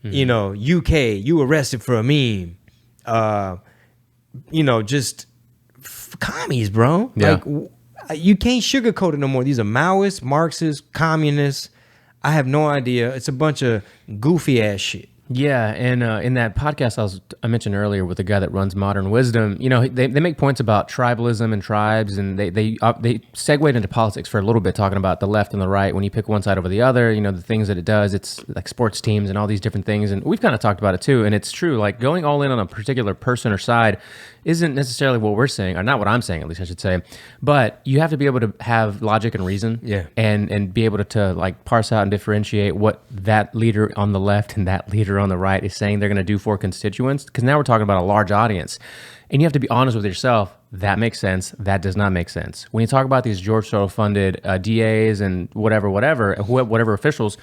[SPEAKER 1] UK, you arrested for a meme. Just commies, bro.
[SPEAKER 2] Yeah.
[SPEAKER 1] Like, you can't sugarcoat it no more. These are Maoists, Marxists, communists. I have no idea. It's a bunch of goofy ass shit.
[SPEAKER 2] Yeah, and in that podcast I mentioned earlier with the guy that runs Modern Wisdom, they make points about tribalism and tribes, and they segued into politics for a little bit, talking about the left and the right. When you pick one side over the other, the things that it does, it's like sports teams and all these different things, and we've kind of talked about it too. And it's true, like going all in on a particular person or side isn't necessarily what we're saying, or not what I'm saying, at least I should say. But you have to be able to have logic and reason, and be able to like parse out and differentiate what that leader on the left and that leader on the right is saying they're going to do for constituents. Because now we're talking about a large audience, and you have to be honest with yourself. That makes sense. That does not make sense. When you talk about these George Soros-funded DAs and whatever officials,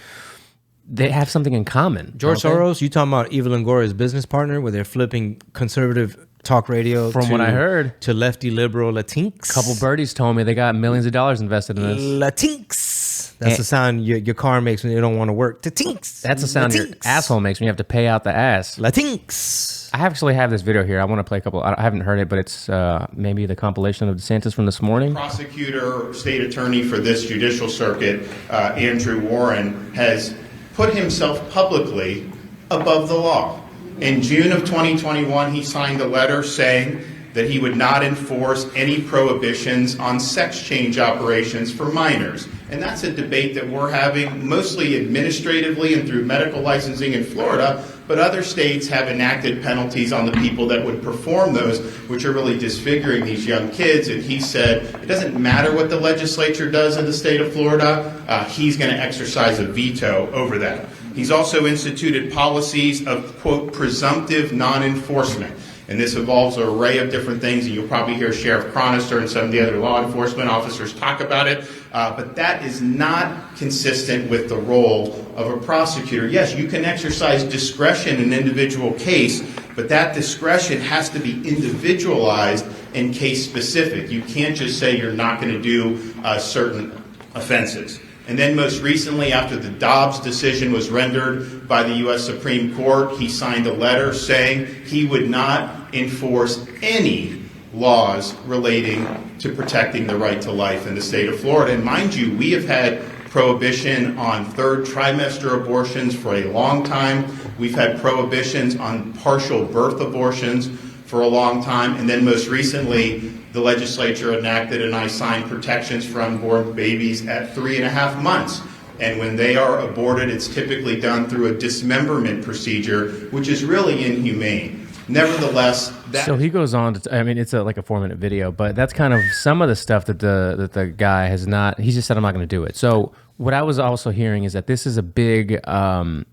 [SPEAKER 2] they have something in common.
[SPEAKER 1] George Soros, you talking about Eva Longoria's business partner, where they're flipping conservative talk radio
[SPEAKER 2] from what I heard
[SPEAKER 1] to lefty liberal Latinx.
[SPEAKER 2] A couple birdies told me they got millions of dollars invested in this.
[SPEAKER 1] Latinx. That's the sound your car makes when you don't want to work. Latinx.
[SPEAKER 2] That's the sound your asshole makes when you have to pay out the ass.
[SPEAKER 1] Latinx.
[SPEAKER 2] I actually have this video here. I want to play a couple. I haven't heard it, but it's maybe the compilation of DeSantis from this morning.
[SPEAKER 4] Prosecutor, state attorney for this judicial circuit, Andrew Warren, has put himself publicly above the law. In June of 2021, he signed a letter saying that he would not enforce any prohibitions on sex change operations for minors. And that's a debate that we're having mostly administratively and through medical licensing in Florida, but other states have enacted penalties on the people that would perform those, which are really disfiguring these young kids. And he said it doesn't matter what the legislature does in the state of Florida, he's going to exercise a veto over that. He's also instituted policies of, quote, presumptive non-enforcement. And this involves an array of different things, and you'll probably hear Sheriff Cronister and some of the other law enforcement officers talk about it. But that is not consistent with the role of a prosecutor. Yes, you can exercise discretion in an individual case, but that discretion has to be individualized and case specific. You can't just say you're not going to do certain offenses. And then most recently, after the Dobbs decision was rendered by the U.S. Supreme Court, he signed a letter saying he would not enforce any laws relating to protecting the right to life in the state of Florida. And mind you, we have had prohibition on third trimester abortions for a long time. We've had prohibitions on partial birth abortions for a long time. And then most recently, the legislature enacted and I signed protections for unborn babies at 3.5 months. And when they are aborted, it's typically done through a dismemberment procedure, which is really inhumane. Nevertheless,
[SPEAKER 2] so he goes on to, it's like a 4-minute video, but that's kind of some of the stuff that the guy has not, he just said, I'm not going to do it. So What I was also hearing is that this is a big,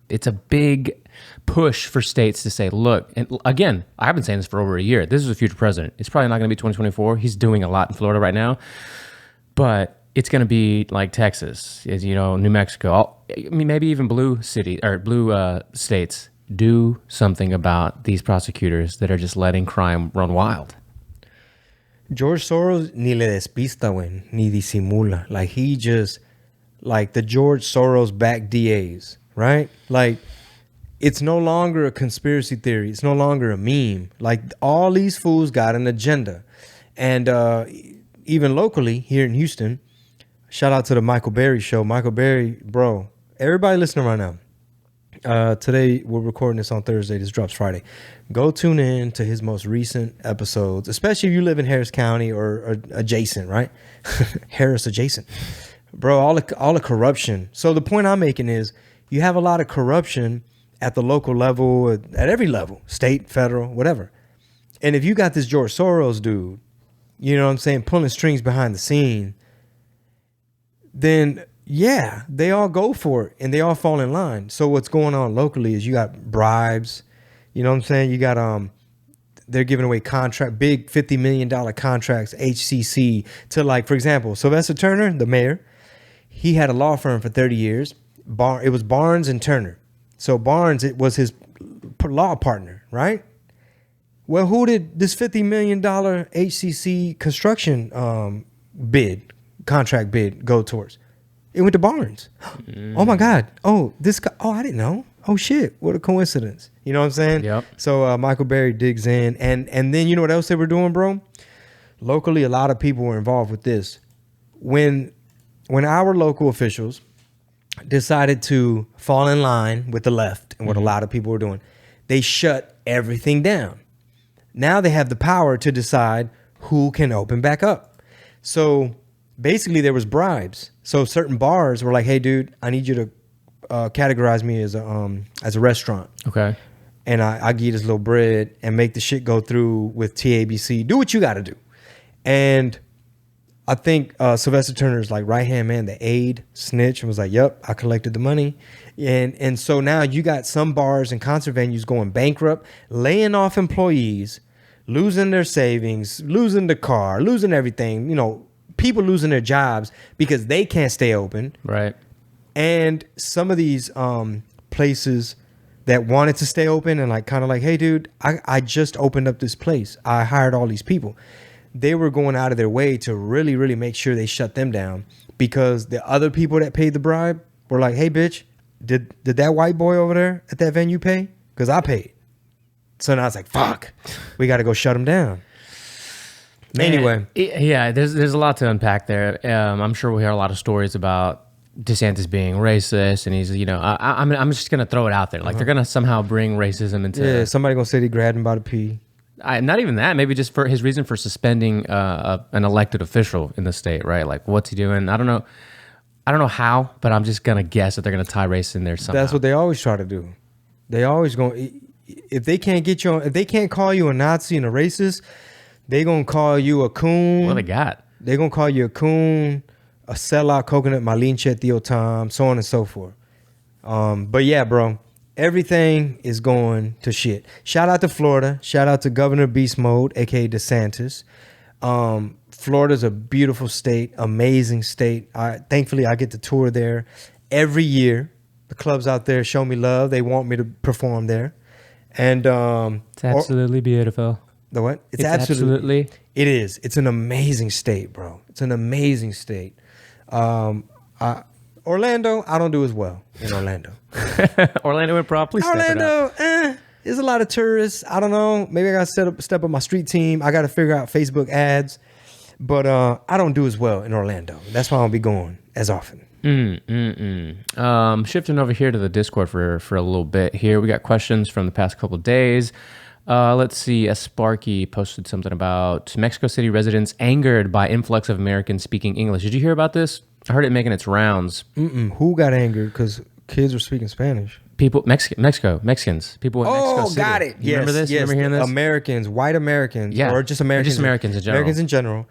[SPEAKER 2] it's a big push for states to say, look, and again, I've been saying this for over a year. This is a future president. It's probably not going to be 2024. He's doing a lot in Florida right now, but it's going to be like Texas, is New Mexico. I mean, maybe even blue states. Do something about these prosecutors that are just letting crime run wild.
[SPEAKER 1] George Soros ni le despista, güey, ni disimula. Like, he just, like the George Soros backed DAs, right? Like, it's no longer a conspiracy theory. It's no longer a meme. Like, all these fools got an agenda. And even locally here in Houston, shout out to the Michael Berry show. Michael Berry, bro, everybody listening right now. Today, we're recording this on Thursday. This drops Friday. Go tune in to his most recent episodes, especially if you live in Harris County or adjacent, right? Harris adjacent. Bro, all the corruption. So the point I'm making is you have a lot of corruption at the local level, at every level, state, federal, whatever. And if you got this George Soros dude, you know what I'm saying, pulling strings behind the scene, then yeah, they all go for it and they all fall in line. So what's going on locally is you got bribes, you know what I'm saying? You got they're giving away big $50 million contracts, HCC, to, like, for example, Sylvester Turner, the mayor, he had a law firm for 30 years. It was Barnes and Turner. So Barnes, it was his law partner, right? Well, who did this $50 million HCC construction contract bid go towards? It went to Barnes. Oh my God. Oh, this guy. Oh, I didn't know. Oh shit. What a coincidence. You know what I'm saying?
[SPEAKER 2] Yep.
[SPEAKER 1] So Michael Berry digs in. And then you know what else they were doing, bro? Locally, a lot of people were involved with this. When our local officials decided to fall in line with the left and what a lot of people were doing, they shut everything down. Now they have the power to decide who can open back up. So basically there was bribes. So certain bars were like, hey, dude, I need you to categorize me as a restaurant.
[SPEAKER 2] Okay.
[SPEAKER 1] And I give you this little bread and make the shit go through with TABC. Do what you got to do. And I think Sylvester Turner's like right-hand man, the aide, snitch, and was like, yep, I collected the money. And so now you got some bars and concert venues going bankrupt, laying off employees, losing their savings, losing the car, losing everything, you know, people losing their jobs because they can't stay open.
[SPEAKER 2] Right.
[SPEAKER 1] And some of these places that wanted to stay open and like kind of like, hey, dude, I just opened up this place. I hired all these people. They were going out of their way to really, really make sure they shut them down because the other people that paid the bribe were like, hey, bitch, did that white boy over there at that venue pay? Because I paid. So now it's like, fuck, we got to go shut them down. Anyway.
[SPEAKER 2] Yeah, there's a lot to unpack there. I'm sure we'll hear a lot of stories about DeSantis being racist, and he's, you know, I'm just going to throw it out there. Like, they're going to somehow bring racism into...
[SPEAKER 1] Yeah, somebody going to say they grabbed him by the pee.
[SPEAKER 2] Not even that. Maybe just for his reason for suspending an elected official in the state, right? Like, what's he doing? I don't know how, but I'm just going to guess that they're going to tie race in there somehow.
[SPEAKER 1] That's what they always try to do. They always going... If they can't get you... If they can't call you a Nazi and a racist... They gonna call you a coon.
[SPEAKER 2] What they got?
[SPEAKER 1] They gonna call you a coon, a sellout, coconut, malinche, Theo Tom, so on and so forth. But yeah, bro, everything is going to shit. Shout out to Florida. Shout out to Governor Beast Mode, aka DeSantis. Florida's a beautiful state, amazing state. Thankfully, I get to tour there every year. The clubs out there show me love. They want me to perform there, and
[SPEAKER 2] it's absolutely beautiful.
[SPEAKER 1] The what?
[SPEAKER 2] It's absolutely.
[SPEAKER 1] It is. It's an amazing state, bro. It's an amazing state. Orlando, I don't do as well in Orlando.
[SPEAKER 2] Orlando would probably
[SPEAKER 1] Orlando, there's a lot of tourists. I don't know. Maybe I got to step up my street team. I got to figure out Facebook ads. But I don't do as well in Orlando. That's why I don't be going as often.
[SPEAKER 2] Shifting over here to the Discord for a little bit here. We got questions from the past couple of days. Let's see. Sparky posted something about Mexico City residents angered by influx of Americans speaking English. Did you hear about this? I heard it making its rounds.
[SPEAKER 1] Who got angered? Because kids were speaking Spanish.
[SPEAKER 2] People, Mexicans. People in Mexico City.
[SPEAKER 1] Got it.
[SPEAKER 2] You remember this?
[SPEAKER 1] Yes.
[SPEAKER 2] Remember hearing this?
[SPEAKER 1] Americans, white Americans,
[SPEAKER 2] yeah.
[SPEAKER 1] or just Americans.
[SPEAKER 2] Just Americans in general.
[SPEAKER 1] Americans in general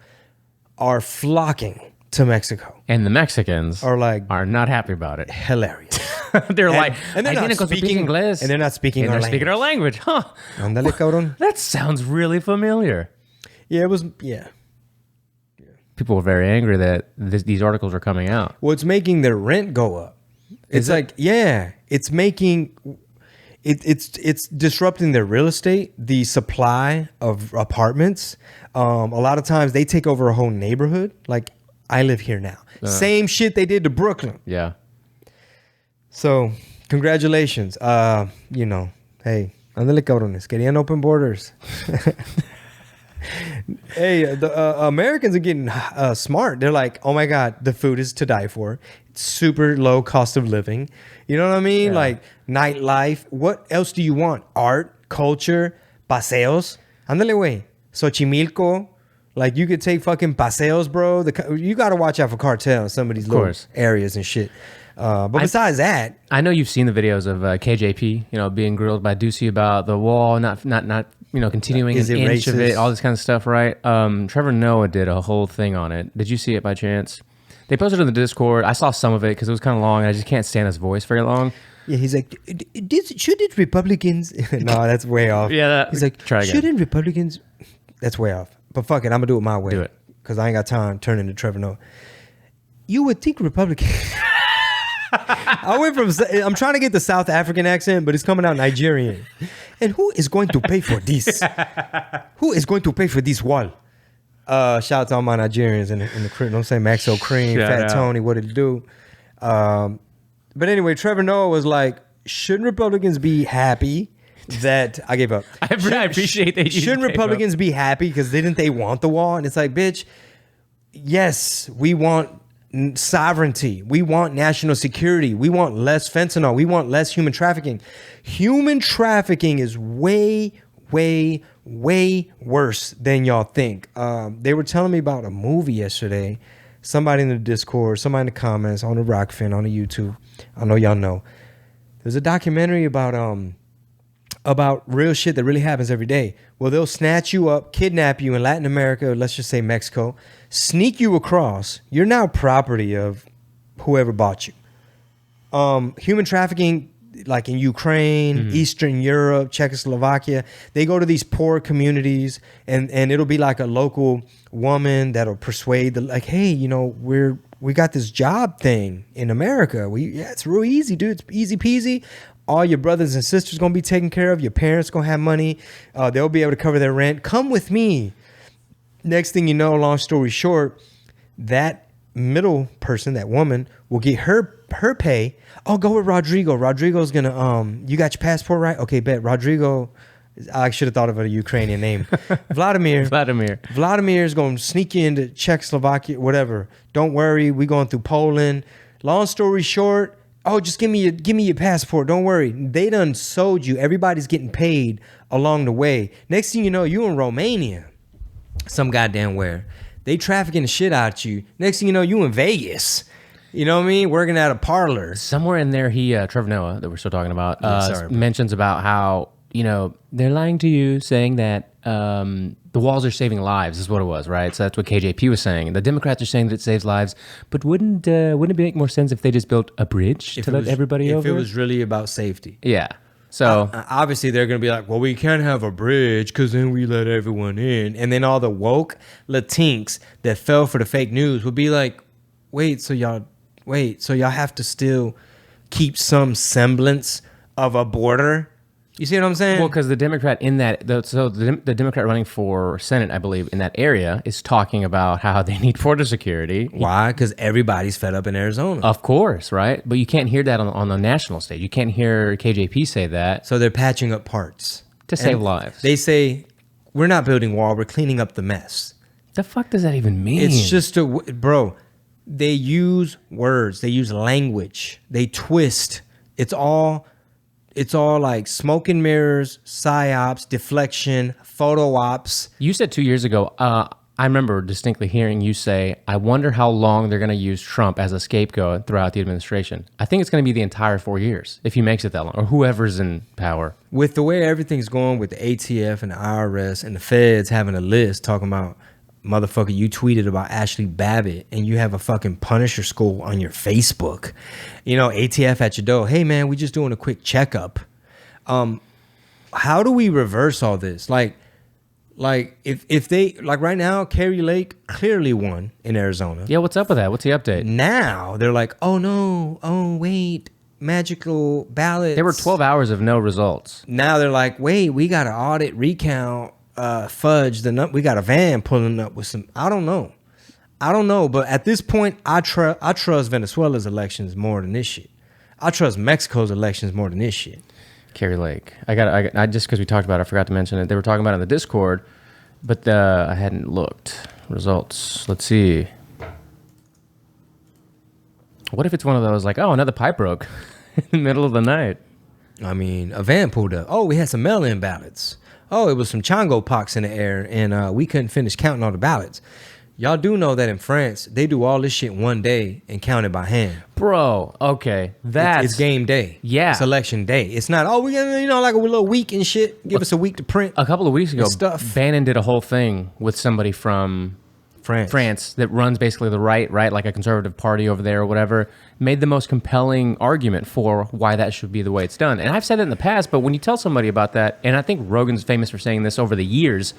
[SPEAKER 1] are flocking to Mexico.
[SPEAKER 2] And the Mexicans
[SPEAKER 1] Are like
[SPEAKER 2] are not happy about it.
[SPEAKER 1] hilarious.
[SPEAKER 2] They're like,
[SPEAKER 1] and they're
[SPEAKER 2] I
[SPEAKER 1] not
[SPEAKER 2] didn't go speak English.
[SPEAKER 1] and they're not speaking
[SPEAKER 2] And
[SPEAKER 1] our
[SPEAKER 2] they're speaking our language. Huh.
[SPEAKER 1] Ándale, cabrón.
[SPEAKER 2] That sounds really familiar.
[SPEAKER 1] Yeah, it was. Yeah.
[SPEAKER 2] People were very angry that these articles are coming out.
[SPEAKER 1] Well, it's making their rent go up. It's like, yeah, it's making it's disrupting their real estate, the supply of apartments. A lot of times they take over a whole neighborhood. Like I live here now. Same shit they did to Brooklyn.
[SPEAKER 2] Yeah.
[SPEAKER 1] So congratulations. You know, hey, ándale cabrones, querían open borders. Hey, the Americans are getting smart. They're like, oh my God, the food is to die for. It's super low cost of living. You know what I mean?
[SPEAKER 2] Yeah.
[SPEAKER 1] Like nightlife. What else do you want? Art, culture, paseos. Ándale, güey. Xochimilco. Like you could take fucking paseos, bro. You got to watch out for cartels, some of these little areas and shit. But besides that,
[SPEAKER 2] I know you've seen the videos of KJP, you know, being grilled by Ducey about the wall, not you know, continuing an inch of it, all this kind of stuff, right? Trevor Noah did a whole thing on it. Did you see it by chance? They posted it in the Discord. I saw some of it because it was kind of long, and I just can't stand his voice very long.
[SPEAKER 1] Yeah, he's like, shouldn't Republicans? No, that's way off.
[SPEAKER 2] Yeah,
[SPEAKER 1] he's like, shouldn't Republicans? That's way off. But fuck it, I'm gonna do it my way.
[SPEAKER 2] Do it,
[SPEAKER 1] because I ain't got time turning to Trevor Noah. You would think Republicans. I'm trying to get the South African accent, but it's coming out Nigerian. And who is going to pay for this? Who is going to pay for this wall? Shout out to all my Nigerians in the crew. Don't say Maxo Cream,
[SPEAKER 2] Shout
[SPEAKER 1] Fat
[SPEAKER 2] out.
[SPEAKER 1] Tony, what did it do? But anyway, Trevor Noah was like, shouldn't Republicans be happy that I gave up?
[SPEAKER 2] I appreciate that.
[SPEAKER 1] Shouldn't Republicans be happy because didn't they want the wall? And it's like, bitch, yes, we want sovereignty. We want national security. We want less fentanyl. We want less human trafficking. Human trafficking is way, way, way worse than y'all think. They were telling me about a movie yesterday. Somebody in the Discord, somebody in the comments, on the Rockfin, on the YouTube. I know y'all know. There's a documentary about real shit that really happens every day. Well, they'll snatch you up, kidnap you in Latin America, or let's just say Mexico, sneak you across. You're now property of whoever bought you. Human trafficking, like in Ukraine, Eastern Europe, Czechoslovakia, they go to these poor communities and it'll be like a local woman that'll persuade like, hey, you know, we got this job thing in America. It's real easy, dude. It's easy peasy. All your brothers and sisters gonna be taken care of. Your parents gonna have money. They'll be able to cover their rent. Come with me. Next thing you know, long story short, that middle person, that woman, will get her pay. Oh, go with Rodrigo. Rodrigo's gonna you got your passport right? Okay, bet. Rodrigo, I should have thought of a Ukrainian name. Vladimir is gonna sneak you into Czechoslovakia, whatever. Don't worry, we going through Poland. Long story short, oh, just give me your passport. Don't worry. They done sold you. Everybody's getting paid along the way. Next thing you know, you in Romania. Some goddamn where. They trafficking the shit out you. Next thing you know, you in Vegas. You know what I mean? Working at a parlor.
[SPEAKER 2] Somewhere in there, Trevor Noah, that we're still talking about,
[SPEAKER 1] sorry,
[SPEAKER 2] mentions about how, you know, they're lying to you, saying that the walls are saving lives, is what it was, right? So that's what KJP was saying. The Democrats are saying that it saves lives, but wouldn't it make more sense if they just built a bridge to let everybody over?
[SPEAKER 1] If it was really about safety.
[SPEAKER 2] Yeah. So
[SPEAKER 1] obviously they're going to be like, well, we can't have a bridge because then we let everyone in. And then all the woke Latinx that fell for the fake news would be like, so y'all have to still keep some semblance of a border? You see what I'm saying?
[SPEAKER 2] Well, because the Democrat in that, the Democrat running for Senate, I believe, in that area is talking about how they need border security.
[SPEAKER 1] Why? Because everybody's fed up in Arizona.
[SPEAKER 2] Of course, right? But you can't hear that on the national stage. You can't hear KJP say that.
[SPEAKER 1] So they're patching up parts.
[SPEAKER 2] To save lives.
[SPEAKER 1] They say, we're not building wall, we're cleaning up the mess.
[SPEAKER 2] The fuck does that even mean?
[SPEAKER 1] It's just bro, they use words. They use language. They twist. It's all like smoke and mirrors, psyops, deflection, photo ops.
[SPEAKER 2] You said 2 years ago, I remember distinctly hearing you say, I wonder how long they're going to use Trump as a scapegoat throughout the administration. I think it's going to be the entire 4 years, if he makes it that long, or whoever's in power.
[SPEAKER 1] With the way everything's going with the ATF and the IRS and the feds having a list talking about motherfucker, you tweeted about Ashley Babbitt and you have a fucking Punisher school on your Facebook. You know, ATF at your door. Hey, man, we just doing a quick checkup. How do we reverse all this? Like if they, like right now, Kerry Lake clearly won in Arizona.
[SPEAKER 2] Yeah, what's up with that? What's the update?
[SPEAKER 1] Now they're like, oh no, oh wait, magical ballots.
[SPEAKER 2] There were 12 hours of no results.
[SPEAKER 1] Now they're like, wait, we got to audit, recount, fudge the we got a van pulling up with some. I don't know, but at this point, I trust Venezuela's elections more than this shit. I trust Mexico's elections more than this shit.
[SPEAKER 2] Kerry Lake. I just because we talked about it, I forgot to mention it. They were talking about it in the Discord, but I hadn't looked. Results. Let's see. What if it's one of those like, oh, another pipe broke in the middle of the night?
[SPEAKER 1] I mean, a van pulled up. Oh, we had some mail-in ballots. Oh, it was some Chingo pox in the air, and we couldn't finish counting all the ballots. Y'all do know that in France, they do all this shit one day and count it by hand.
[SPEAKER 2] Bro, okay.
[SPEAKER 1] It's game day.
[SPEAKER 2] Yeah.
[SPEAKER 1] It's election day. It's not, oh, we got, like a little week and shit. Give us a week to print.
[SPEAKER 2] A couple of weeks ago,
[SPEAKER 1] stuff.
[SPEAKER 2] Bannon did a whole thing with somebody from France that runs basically the right, like a conservative party over there or whatever, made the most compelling argument for why that should be the way it's done. And I've said it in the past, but when you tell somebody about that, and I think Rogan's famous for saying this over the years,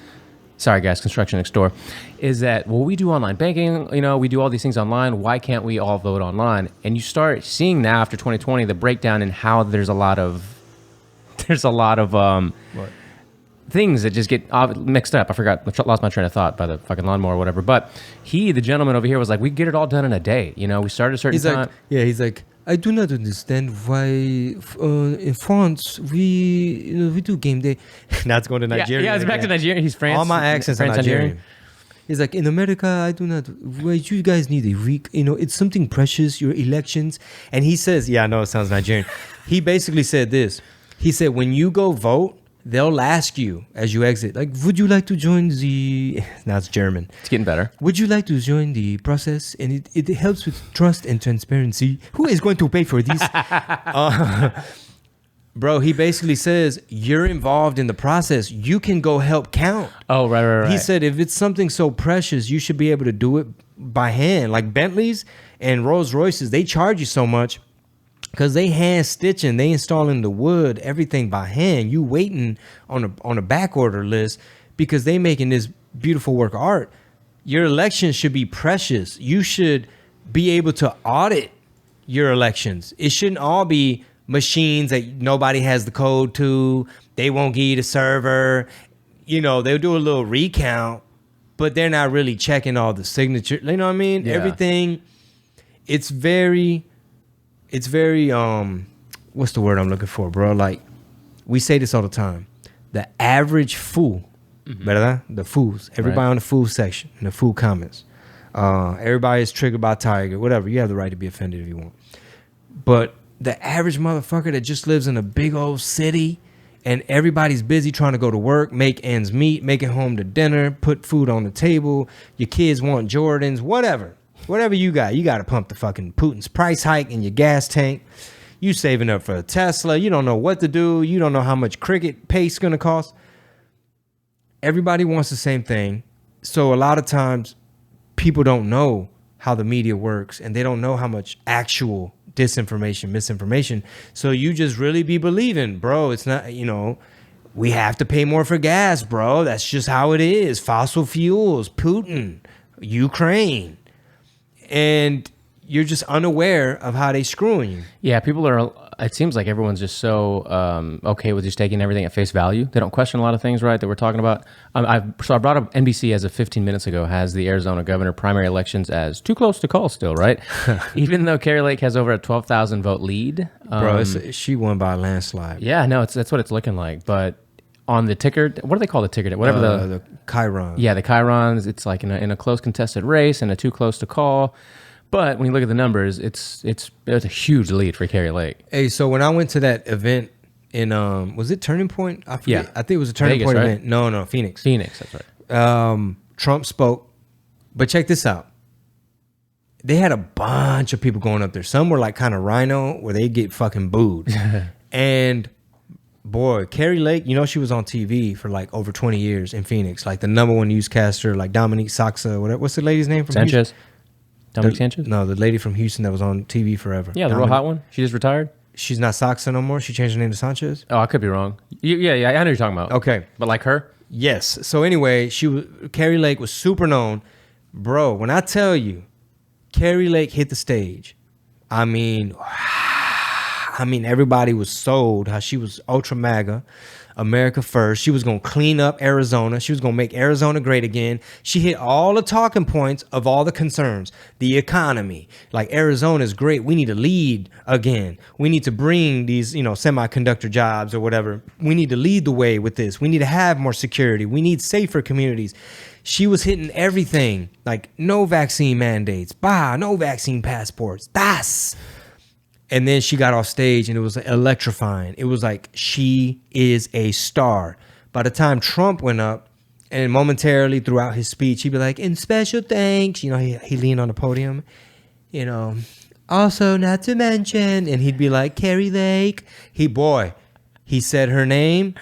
[SPEAKER 2] sorry guys, construction next door, is that, well, we do online banking, we do all these things online, why can't we all vote online? And you start seeing now after 2020 the breakdown in how there's a lot of things that just get mixed up. I lost my train of thought by the fucking lawnmower or whatever. But the gentleman over here was like, we get it all done in a day. We start a certain time.
[SPEAKER 1] He's like, I do not understand why in France we do game day. Now it's going to Nigeria.
[SPEAKER 2] Yeah, it's back to Nigeria. He's France.
[SPEAKER 1] All my accents are Nigerian. He's like, in America, I do not. Well, you guys need a week. It's something precious. Your elections. And he says, yeah, I know it sounds Nigerian. He basically said this. He said, when you go vote, they'll ask you as you exit, like, would you like to join the... Now it's German.
[SPEAKER 2] It's getting better.
[SPEAKER 1] Would you like to join the process? And it helps with trust and transparency. Who is going to pay for this? Bro, he basically says, you're involved in the process. You can go help count.
[SPEAKER 2] Oh, right.
[SPEAKER 1] He said, if it's something so precious, you should be able to do it by hand. Like Bentleys and Rolls Royces, they charge you so much because they hand stitching, they installing the wood, everything by hand. You waiting on a back order list because they making this beautiful work of art. Your elections should be precious. You should be able to audit your elections. It shouldn't all be machines that nobody has the code to. They won't give you the server. They'll do a little recount, but they're not really checking all the signatures. You know what I mean?
[SPEAKER 2] Yeah.
[SPEAKER 1] Everything. It's very what's the word I'm looking for, bro? Like, we say this all the time. The average fool, ¿verdad? The fools. Everybody
[SPEAKER 2] Right.
[SPEAKER 1] on the fool section, in the fool comments. Everybody is triggered by Tiger, whatever. You have the right to be offended if you want. But the average motherfucker that just lives in a big old city and everybody's busy trying to go to work, make ends meet, make it home to dinner, put food on the table, your kids want Jordans, whatever you got to pump the fucking Putin's price hike in your gas tank. You saving up for a Tesla. You don't know what to do. You don't know how much cricket paste going to cost. Everybody wants the same thing. So a lot of times people don't know how the media works and they don't know how much actual disinformation, misinformation. So you just really be believing, bro, it's not, we have to pay more for gas, bro. That's just how it is. Fossil fuels, Putin, Ukraine. And you're just unaware of how they screwing you.
[SPEAKER 2] Yeah, it seems like everyone's just so okay with just taking everything at face value. They don't question a lot of things, right, that we're talking about. I brought up NBC as of 15 minutes ago has the Arizona governor primary elections as too close to call still, right? Even though Kerry Lake has over a 12,000 vote lead.
[SPEAKER 1] Bro, she won by a landslide.
[SPEAKER 2] Yeah, no, that's what it's looking like. But on the ticker, what do they call the ticker? Whatever
[SPEAKER 1] the Chiron.
[SPEAKER 2] Yeah, the Chirons, it's like in a close contested race and a too close to call. But when you look at the numbers, it's a huge lead for Kerry Lake.
[SPEAKER 1] Hey, so when I went to that event in was it Turning Point? I forget.
[SPEAKER 2] Yeah.
[SPEAKER 1] I think it was a Turning
[SPEAKER 2] Vegas,
[SPEAKER 1] Point
[SPEAKER 2] right?
[SPEAKER 1] event. No, Phoenix.
[SPEAKER 2] Phoenix, that's right.
[SPEAKER 1] Trump spoke, but check this out. They had a bunch of people going up there. Some were like kind of rhino where they get fucking booed. And boy, Carrie Lake, you know, she was on TV for like over 20 years in Phoenix, like the number one newscaster, like Dominique Saxa, whatever. What's the lady's name from
[SPEAKER 2] Sanchez? Dominic
[SPEAKER 1] Houston?
[SPEAKER 2] Sanchez?
[SPEAKER 1] No, the lady from Houston that was on TV forever.
[SPEAKER 2] Yeah, the real hot one. She just retired?
[SPEAKER 1] She's not Saxa no more. She changed her name to Sanchez.
[SPEAKER 2] Oh, I could be wrong. Yeah, I know what you're talking about.
[SPEAKER 1] Okay.
[SPEAKER 2] But like her?
[SPEAKER 1] Yes. So anyway, Carrie Lake was super known. Bro, when I tell you, Carrie Lake hit the stage, I mean, everybody was sold how she was ultra MAGA, America first. She was going to clean up Arizona. She was going to make Arizona great again. She hit all the talking points of all the concerns. The economy, like Arizona is great. We need to lead again. We need to bring these, semiconductor jobs or whatever. We need to lead the way with this. We need to have more security. We need safer communities. She was hitting everything, like no vaccine mandates, no vaccine passports, And then she got off stage and it was electrifying. It was like, she is a star. By the time Trump went up and momentarily throughout his speech, he'd be like, and special thanks. He leaned on the podium, also not to mention, and he'd be like, Carrie Lake. He said her name.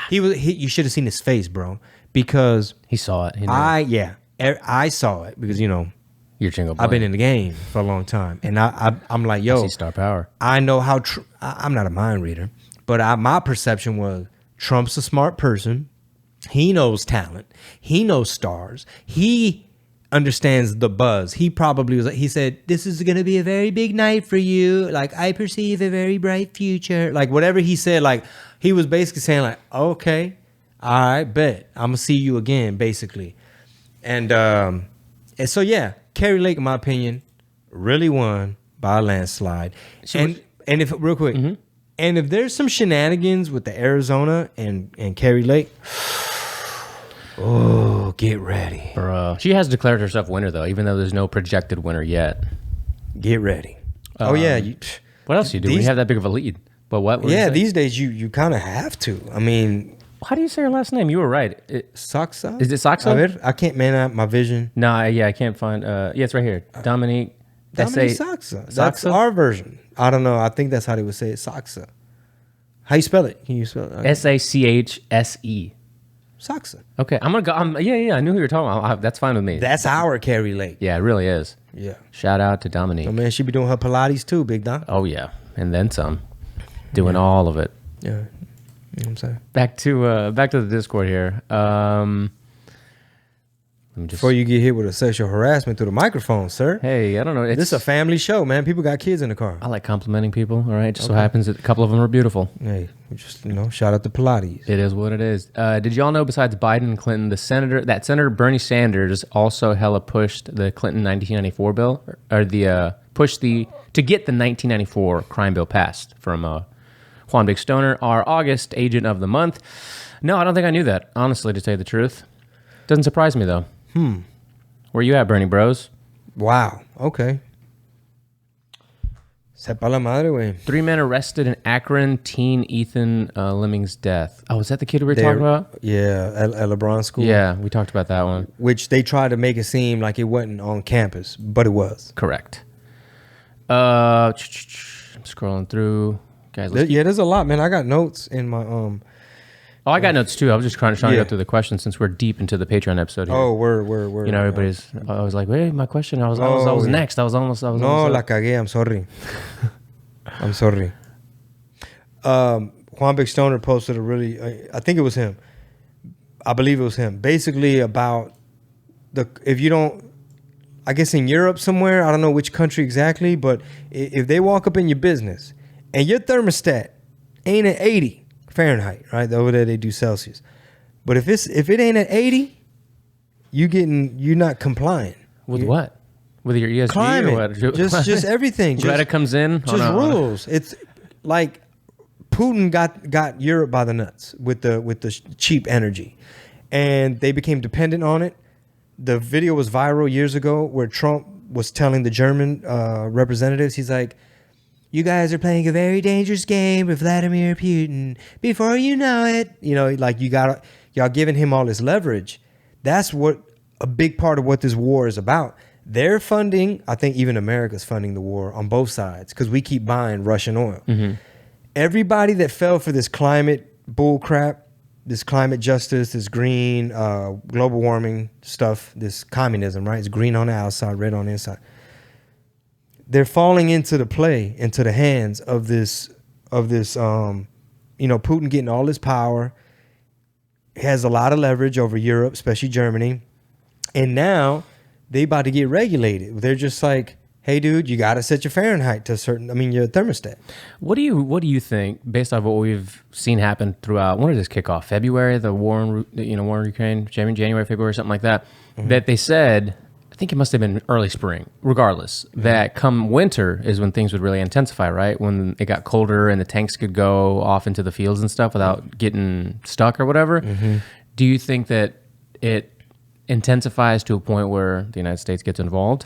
[SPEAKER 1] You should have seen his face, bro, because
[SPEAKER 2] he saw it.
[SPEAKER 1] I saw it because,
[SPEAKER 2] you're Chingo Bling.
[SPEAKER 1] I've been in the game for a long time, and I'm like, yo,
[SPEAKER 2] I see star power.
[SPEAKER 1] I know how. I'm not a mind reader, but my perception was Trump's a smart person. He knows talent. He knows stars. He understands the buzz. He probably he said, this is going to be a very big night for you. Like, I perceive a very bright future. Like, whatever he said, like, he was basically saying, like, okay, all right, bet. I'm going to see you again, basically. And so, yeah, Carrie Lake, in my opinion, really won by a landslide. And if, real quick, and if there's some shenanigans with the Arizona and Carrie Lake, oh, get ready.
[SPEAKER 2] Bro. She has declared herself winner, though, even though there's no projected winner yet.
[SPEAKER 1] Get ready. What
[SPEAKER 2] else do you do when you have that big of a lead? But what?
[SPEAKER 1] These days you kind of have to. I mean,
[SPEAKER 2] how do you say her last name? You were right.
[SPEAKER 1] Saxa?
[SPEAKER 2] Is it Saxa?
[SPEAKER 1] I can't, man, my vision.
[SPEAKER 2] No, I can't find. Yeah, it's right here. Dominique
[SPEAKER 1] Saxa. That's our version. I don't know. I think that's how they would say it. Saxa. How you spell it? Can you spell it?
[SPEAKER 2] Sachse.
[SPEAKER 1] Saxa.
[SPEAKER 2] Okay, I'm gonna go. Yeah, I knew who you were talking about. That's fine with me.
[SPEAKER 1] That's our Carrie Lake.
[SPEAKER 2] Yeah, it really is.
[SPEAKER 1] Yeah.
[SPEAKER 2] Shout out to Dominique.
[SPEAKER 1] Oh man, she be doing her Pilates too, Big Don.
[SPEAKER 2] Oh yeah, and then some. Doing all of it.
[SPEAKER 1] Yeah. You know what I'm saying?
[SPEAKER 2] Back to the Discord here.
[SPEAKER 1] Before you get hit with a sexual harassment through the microphone, sir.
[SPEAKER 2] Hey, I don't know.
[SPEAKER 1] This is a family show, man. People got kids in the car.
[SPEAKER 2] I like complimenting people. All right, just so happens that a couple of them are beautiful.
[SPEAKER 1] Hey, just shout out to Pilates.
[SPEAKER 2] It is what it is. Did y'all know? Besides Biden and Clinton, Senator Bernie Sanders also hella pushed the Clinton 1994 bill, or to get the 1994 crime bill passed from Juan Big Stoner, our August agent of the month. No, I don't think I knew that. Honestly, to tell you the truth, doesn't surprise me though. Where you at, Bernie Bros?
[SPEAKER 1] Wow. Okay. Sepa la madre, güey.
[SPEAKER 2] 3 men arrested in Akron, teen Ethan Lemming's death. Oh, is that the kid we were talking about?
[SPEAKER 1] Yeah, at LeBron School.
[SPEAKER 2] Yeah, we talked about that one.
[SPEAKER 1] Which they tried to make it seem like it wasn't on campus, but it was.
[SPEAKER 2] Correct. I'm scrolling through. Guys,
[SPEAKER 1] there's a lot, man. I got notes in my
[SPEAKER 2] I got notes too. I was just trying to go through the questions since we're deep into the Patreon episode here.
[SPEAKER 1] Oh, we're.
[SPEAKER 2] Everybody's. I was like, wait, my question. I was next. I was almost.
[SPEAKER 1] No, la cagué. I'm sorry. I'm sorry. Juan Big Stoner posted a really. I think it was him. I believe it was him. Basically about if you don't. I guess in Europe somewhere. I don't know which country exactly, but if they walk up in your business and your thermostat ain't at 80. Fahrenheit, right? Over there they do Celsius. But if it ain't at 80, you're not complying.
[SPEAKER 2] With what? With your ESG
[SPEAKER 1] climate,
[SPEAKER 2] or what?
[SPEAKER 1] Just everything.
[SPEAKER 2] Greta comes in.
[SPEAKER 1] Just rules. It's like Putin got Europe by the nuts with the cheap energy, and they became dependent on it. The video was viral years ago where Trump was telling the German representatives, he's like, you guys are playing a very dangerous game with Vladimir Putin. Before you know it, like y'all giving him all this leverage. That's what a big part of what this war is about. They're funding, I think even America's funding the war on both sides because we keep buying Russian oil. Mm-hmm. everybody that fell for this climate bull crap, this climate justice, this green, global warming stuff, this communism, right? It's green on the outside, red on the inside. They're falling into the hands of this, Putin getting all this power, has a lot of leverage over Europe, especially Germany. And now they about to get regulated. They're just like, hey, dude, you got to set your Fahrenheit to your thermostat.
[SPEAKER 2] What do you think, based on what we've seen happen throughout, when did this kick off? February, the war in Ukraine, January, February, something like that, that they said, I think it must have been early spring, regardless, that come winter is when things would really intensify, right? When it got colder and the tanks could go off into the fields and stuff without getting stuck or whatever. Do you think that it intensifies to a point where the United States gets involved?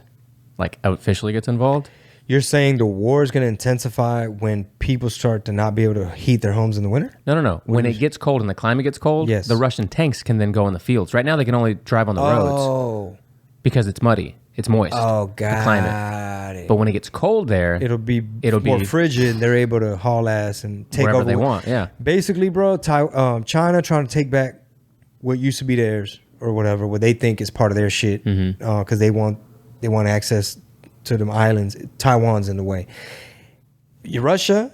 [SPEAKER 2] Like officially gets involved?
[SPEAKER 1] You're saying the war is going to intensify when people start to not be able to heat their homes in the winter?
[SPEAKER 2] No. When it gets cold and the climate gets cold,
[SPEAKER 1] yes,
[SPEAKER 2] the Russian tanks can then go in the fields. Right now they can only drive on the roads because it's muddy. It's moist.
[SPEAKER 1] Oh,
[SPEAKER 2] the climate. But when it gets cold there,
[SPEAKER 1] it'll be more frigid, and they're able to haul ass and take
[SPEAKER 2] wherever
[SPEAKER 1] over
[SPEAKER 2] they want. Yeah.
[SPEAKER 1] Basically, bro, China trying to take back what used to be theirs or whatever, what they think is part of their shit, because they want access to them islands. Taiwan's in the way. Russia,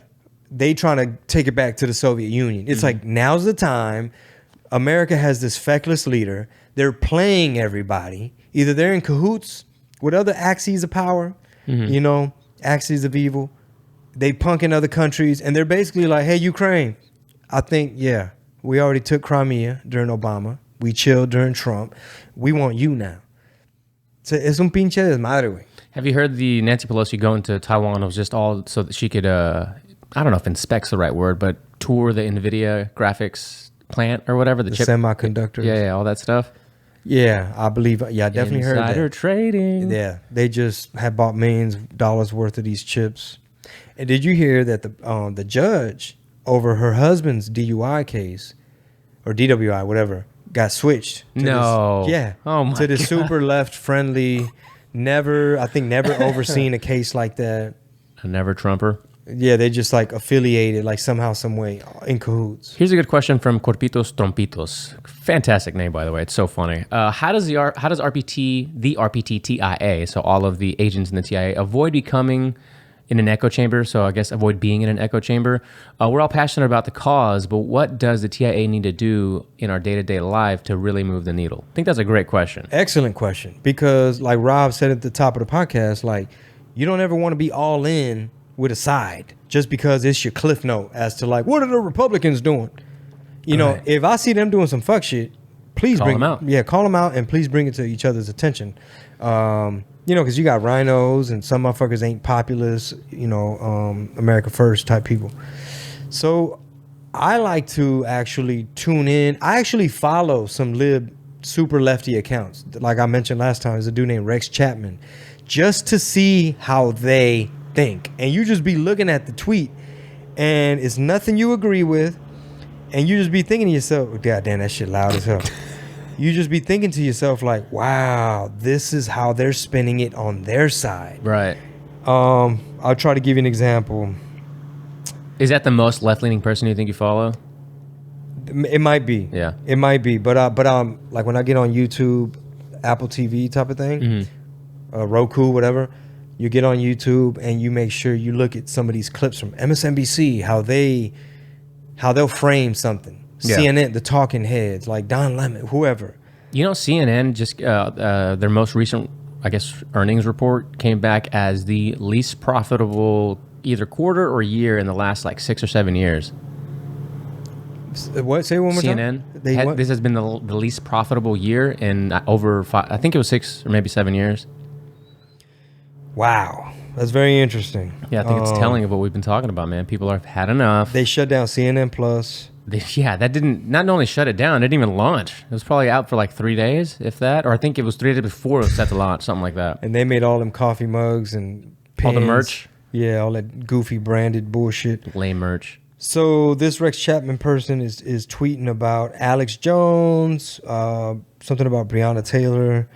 [SPEAKER 1] they trying to take it back to the Soviet Union. It's like, now's the time. America has this feckless leader. They're playing everybody. Either they're in cahoots with other axes of power, axes of evil. They punking other countries, and they're basically like, hey, Ukraine, I think, we already took Crimea during Obama. We chilled during Trump. We want you now. So es un pinche desmadre, güey.
[SPEAKER 2] Have you heard the Nancy Pelosi going to Taiwan? It was just all so that she could, I don't know if inspect's the right word, but tour the NVIDIA graphics plant or whatever. The chip,
[SPEAKER 1] semiconductors.
[SPEAKER 2] Yeah, all that stuff.
[SPEAKER 1] Yeah, I believe. Yeah, I definitely heard that.
[SPEAKER 2] Insider trading.
[SPEAKER 1] Yeah, they just had bought millions of dollars worth of these chips. And did you hear that the judge over her husband's DUI case or DWI, whatever, got switched?
[SPEAKER 2] No.
[SPEAKER 1] To the super left friendly, never overseen a case like that.
[SPEAKER 2] A never Trumper.
[SPEAKER 1] Yeah, they just like affiliated, like somehow, some way, in cahoots.
[SPEAKER 2] Here's a good question from Corpitos Trompitos. Fantastic name, by the way. It's so funny. How does RPT, the RPT TIA, so all of the agents in the TIA, avoid becoming in an echo chamber? So I guess avoid being in an echo chamber. We're all passionate about the cause, but what does the TIA need to do in our day-to-day life to really move the needle? I think that's a great question.
[SPEAKER 1] Excellent question. Because like Rob said at the top of the podcast, like, you don't ever want to be all in with a side just because it's your cliff note as to like, what are the Republicans doing? If I see them doing some fuck shit, please
[SPEAKER 2] call them out.
[SPEAKER 1] Yeah, call them out and please bring it to each other's attention. Because you got rhinos and some motherfuckers ain't populist, America first type people. So I like to actually tune in. I actually follow some super lefty accounts. Like I mentioned last time, there's a dude named Rex Chapman, just to see how they think. And you just be looking at the tweet and it's nothing you agree with, and you just be thinking to yourself, God damn, that shit loud as hell. You just be thinking to yourself like, wow, this is how they're spinning it on their side.
[SPEAKER 2] Right.
[SPEAKER 1] I'll try to give you an example.
[SPEAKER 2] Is that the most left-leaning person you think you follow?
[SPEAKER 1] It might be.
[SPEAKER 2] Yeah.
[SPEAKER 1] It might be. But like when I get on YouTube, Apple TV type of thing, Roku, whatever, you get on YouTube and you make sure you look at some of these clips from MSNBC, how they'll frame something. Yeah. CNN, the talking heads, like Don Lemon, whoever.
[SPEAKER 2] CNN just their most recent, I guess, earnings report came back as the least profitable either quarter or year in the last like 6 or 7 years.
[SPEAKER 1] What? Say it one more
[SPEAKER 2] CNN,
[SPEAKER 1] time.
[SPEAKER 2] This has been the least profitable year in over 5, I think it was 6 or maybe 7 years.
[SPEAKER 1] Wow. That's very interesting.
[SPEAKER 2] Yeah, I think it's telling of what we've been talking about, man. People have had enough.
[SPEAKER 1] They shut down CNN Plus.
[SPEAKER 2] That didn't not only shut it down, it didn't even launch. It was probably out for like 3 days, if that. Or I think it was 3 days before it was set to launch, something like that.
[SPEAKER 1] And they made all them coffee mugs and pins.
[SPEAKER 2] All the merch.
[SPEAKER 1] Yeah, all that goofy branded bullshit.
[SPEAKER 2] Lame merch.
[SPEAKER 1] So this Rex Chapman person is tweeting about Alex Jones, something about Breonna Taylor.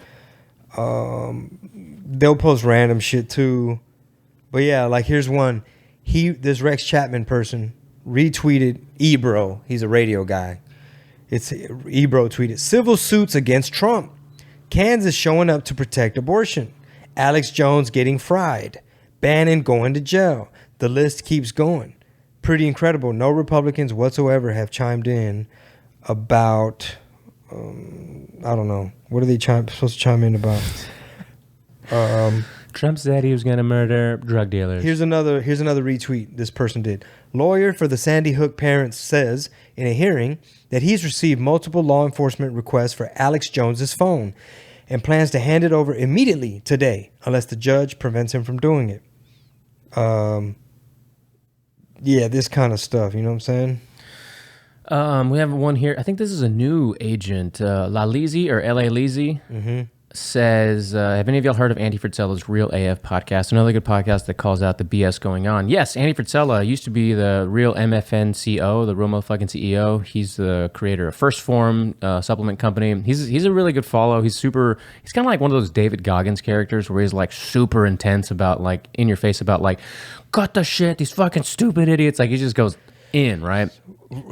[SPEAKER 1] They'll post random shit too. But yeah, like here's one. This Rex Chapman person retweeted Ebro. He's a radio guy. It's Ebro tweeted, civil suits against Trump. Kansas showing up to protect abortion. Alex Jones getting fried. Bannon going to jail. The list keeps going. Pretty incredible. No Republicans whatsoever have chimed in about, I don't know. What are they supposed to chime in about?
[SPEAKER 2] Trump said he was going to murder drug dealers.
[SPEAKER 1] Here's another retweet this person did. Lawyer for the Sandy Hook parents says in a hearing that he's received multiple law enforcement requests for Alex Jones's phone and plans to hand it over immediately today unless the judge prevents him from doing it. Yeah, this kind of stuff, you know what I'm saying?
[SPEAKER 2] We have one here. I think this is a new agent, La Lizzie or L.A. Lizzie. Says, have any of y'all heard of Andy Fritzela's Real AF podcast? Another good podcast that calls out the BS going on. Yes, Andy Fritzela used to be the Real MFN CEO, the real motherfucking CEO. He's the creator of First Form supplement company. He's a really good follow. He's kind of like one of those David Goggins characters where he's like super intense about like in your face about like, cut the shit, these fucking stupid idiots. Like he just goes in, right?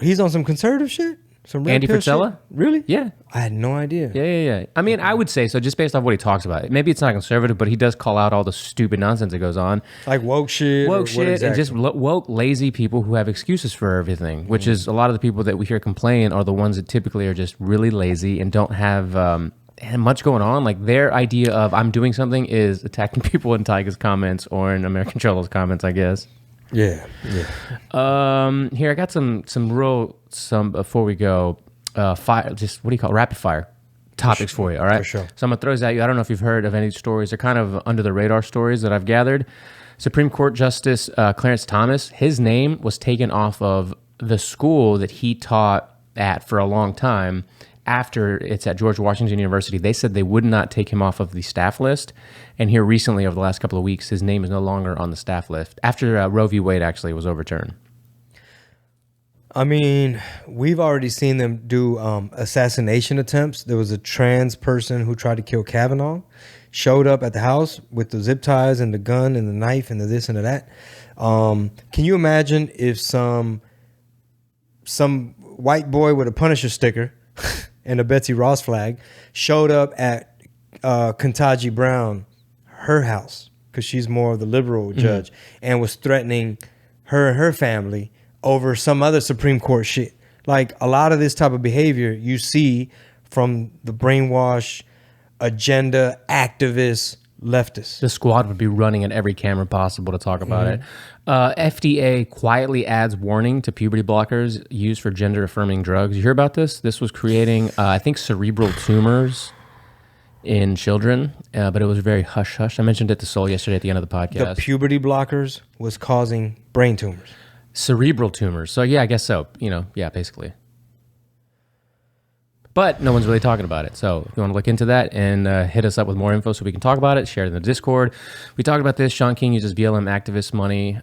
[SPEAKER 1] He's on some conservative shit? Some
[SPEAKER 2] Andy Fritzela?
[SPEAKER 1] shit? Really?
[SPEAKER 2] Yeah.
[SPEAKER 1] I had no idea.
[SPEAKER 2] Yeah. I mean, I would say so just based off what he talks about. Maybe it's not conservative, but he does call out all the stupid nonsense that goes on.
[SPEAKER 1] Like woke shit?
[SPEAKER 2] Woke shit
[SPEAKER 1] exactly?
[SPEAKER 2] And just woke, lazy people who have excuses for everything, which is a lot of the people that we hear complain are the ones that typically are just really lazy and don't have much going on. Like their idea of I'm doing something is attacking people in Tyga's comments or in American Cholo's comments, I guess.
[SPEAKER 1] Yeah.
[SPEAKER 2] Here I got some before we go. Fire, just what do you call it? Rapid fire topics for you. All right.
[SPEAKER 1] For sure.
[SPEAKER 2] So I'm gonna throw these at you. I don't know if you've heard of any stories. They're kind of under the radar stories that I've gathered. Supreme Court Justice Clarence Thomas. His name was taken off of the school that he taught at for a long time. After it's at George Washington University, they said they would not take him off of the staff list. And here recently, over the last couple of weeks, his name is no longer on the staff list after Roe v. Wade actually was overturned.
[SPEAKER 1] I mean, we've already seen them do assassination attempts. There was a trans person who tried to kill Kavanaugh, showed up at the house with the zip ties and the gun and the knife and the this and the that. Can you imagine if some white boy with a Punisher sticker and a Betsy Ross flag showed up at Ketanji Brown, her house, because she's more of the liberal judge, and was threatening her and her family over some other Supreme Court shit? Like a lot of this type of behavior you see from the brainwash, agenda, activists, leftists.
[SPEAKER 2] The squad would be running at every camera possible to talk about it. FDA quietly adds warning to puberty blockers used for gender-affirming drugs. You hear about this? This was creating, I think, cerebral tumors in children, but it was very hush-hush. I mentioned it to Sol yesterday at the end of the podcast.
[SPEAKER 1] The puberty blockers was causing brain tumors.
[SPEAKER 2] Cerebral tumors. So, yeah, I guess so. Yeah, basically. But no one's really talking about it. So if you want to look into that and hit us up with more info so we can talk about it, share it in the Discord. We talked about this. Sean King uses BLM activist money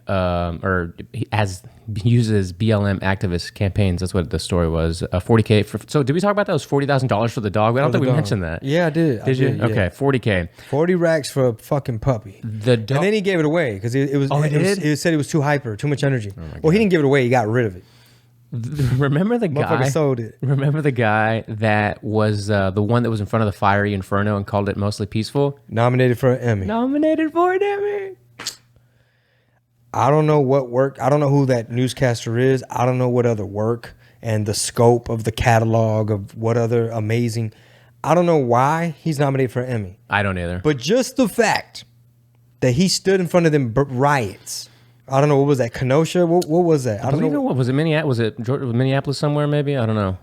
[SPEAKER 2] uses BLM activist campaigns. That's what the story was. $40K. So did we talk about that? It was $40,000 for the dog? I don't think we mentioned that.
[SPEAKER 1] Yeah, I did.
[SPEAKER 2] Did you?
[SPEAKER 1] Yeah.
[SPEAKER 2] Okay, $40K.
[SPEAKER 1] 40 racks for a fucking puppy.
[SPEAKER 2] The dog.
[SPEAKER 1] And then he gave it away because it said it was too hyper, too much energy. Well, he didn't give it away. He got rid of it.
[SPEAKER 2] Remember the guy?
[SPEAKER 1] Motherfucker sold it.
[SPEAKER 2] Remember the guy that was the one that was in front of the fiery inferno and called it mostly peaceful?
[SPEAKER 1] Nominated for an Emmy.
[SPEAKER 2] Nominated for an Emmy.
[SPEAKER 1] I don't know what work. I don't know who that newscaster is. I don't know what other work and the scope of the catalog of what other amazing. I don't know why he's nominated for an Emmy.
[SPEAKER 2] I don't either.
[SPEAKER 1] But just the fact that he stood in front of them riots. I don't know, what was that, Kenosha? What was that?
[SPEAKER 2] I don't know. What was it? Minneapolis somewhere? Maybe, I don't know.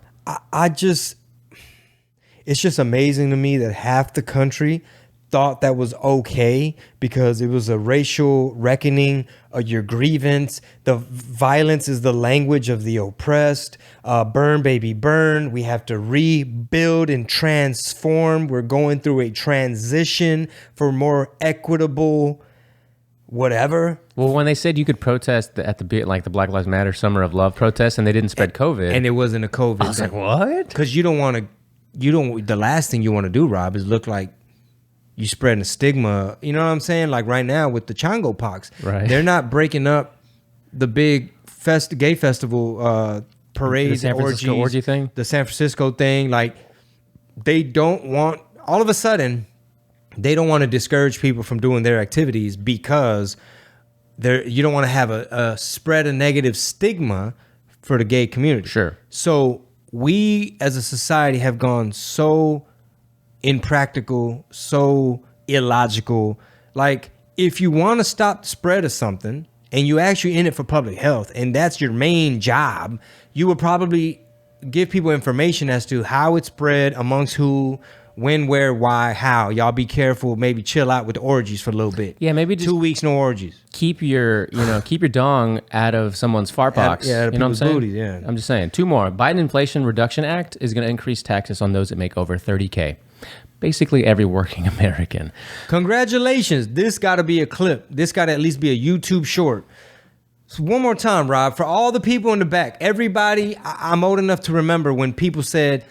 [SPEAKER 1] It's just amazing to me that half the country thought that was okay because it was a racial reckoning, your grievance. The violence is the language of the oppressed. Burn, baby, burn. We have to rebuild and transform. We're going through a transition for more equitable whatever.
[SPEAKER 2] Well, when they said you could protest at the Black Lives Matter Summer of Love protest and they didn't spread COVID.
[SPEAKER 1] And it wasn't a COVID.
[SPEAKER 2] I was like, what?
[SPEAKER 1] Because the last thing you want to do, Rob, is look like you spreading a stigma. You know what I'm saying? Like right now with the Chingo pox.
[SPEAKER 2] Right.
[SPEAKER 1] They're not breaking up the big gay festival parades,
[SPEAKER 2] San Francisco
[SPEAKER 1] orgies,
[SPEAKER 2] orgy thing?
[SPEAKER 1] the San Francisco thing. Like, they don't want, all of a sudden, they don't want to discourage people from doing their activities because you don't want to have a spread a negative stigma for the gay community.
[SPEAKER 2] Sure.
[SPEAKER 1] So we as a society have gone so impractical, so illogical. Like, if you want to stop the spread of something and you actually in it for public health and that's your main job, you would probably give people information as to how it's spread, amongst who, when, where, why, how. Y'all be careful. Maybe chill out with the orgies for a little bit.
[SPEAKER 2] Yeah, maybe just
[SPEAKER 1] 2 weeks, no orgies.
[SPEAKER 2] keep your dong out of someone's fart box.
[SPEAKER 1] Yeah,
[SPEAKER 2] you know what I'm saying?
[SPEAKER 1] booties, yeah.
[SPEAKER 2] I'm just saying. 2 more. Biden Inflation Reduction Act is going to increase taxes on those that make over $30K. Basically every working American.
[SPEAKER 1] Congratulations. This got to be a clip. This got to at least be a YouTube short. So one more time, Rob, for all the people in the back, everybody, I'm old enough to remember when people said,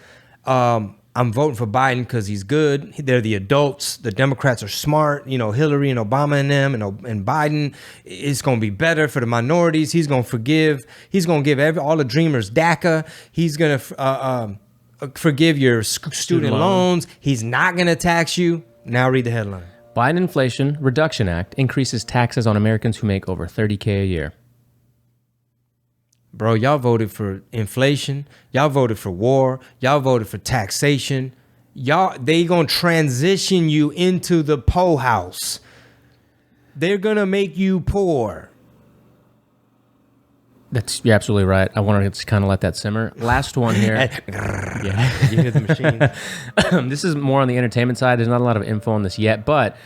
[SPEAKER 1] I'm voting for Biden because he's good. They're the adults. The Democrats are smart. You know, Hillary and Obama and them, and Biden is going to be better for the minorities. He's going to forgive. He's going to give all the dreamers DACA. He's going to forgive your student loans. He's not going to tax you. Now read the headline.
[SPEAKER 2] Biden Inflation Reduction Act increases taxes on Americans who make over $30K a year.
[SPEAKER 1] Bro, y'all voted for inflation. Y'all voted for war. Y'all voted for taxation. They gonna transition you into the po house. They're gonna make you poor.
[SPEAKER 2] You're absolutely right. I want to just kind of let that simmer. Last one here.
[SPEAKER 1] Yeah, you hear the machine.
[SPEAKER 2] This is more on the entertainment side. There's not a lot of info on this yet, but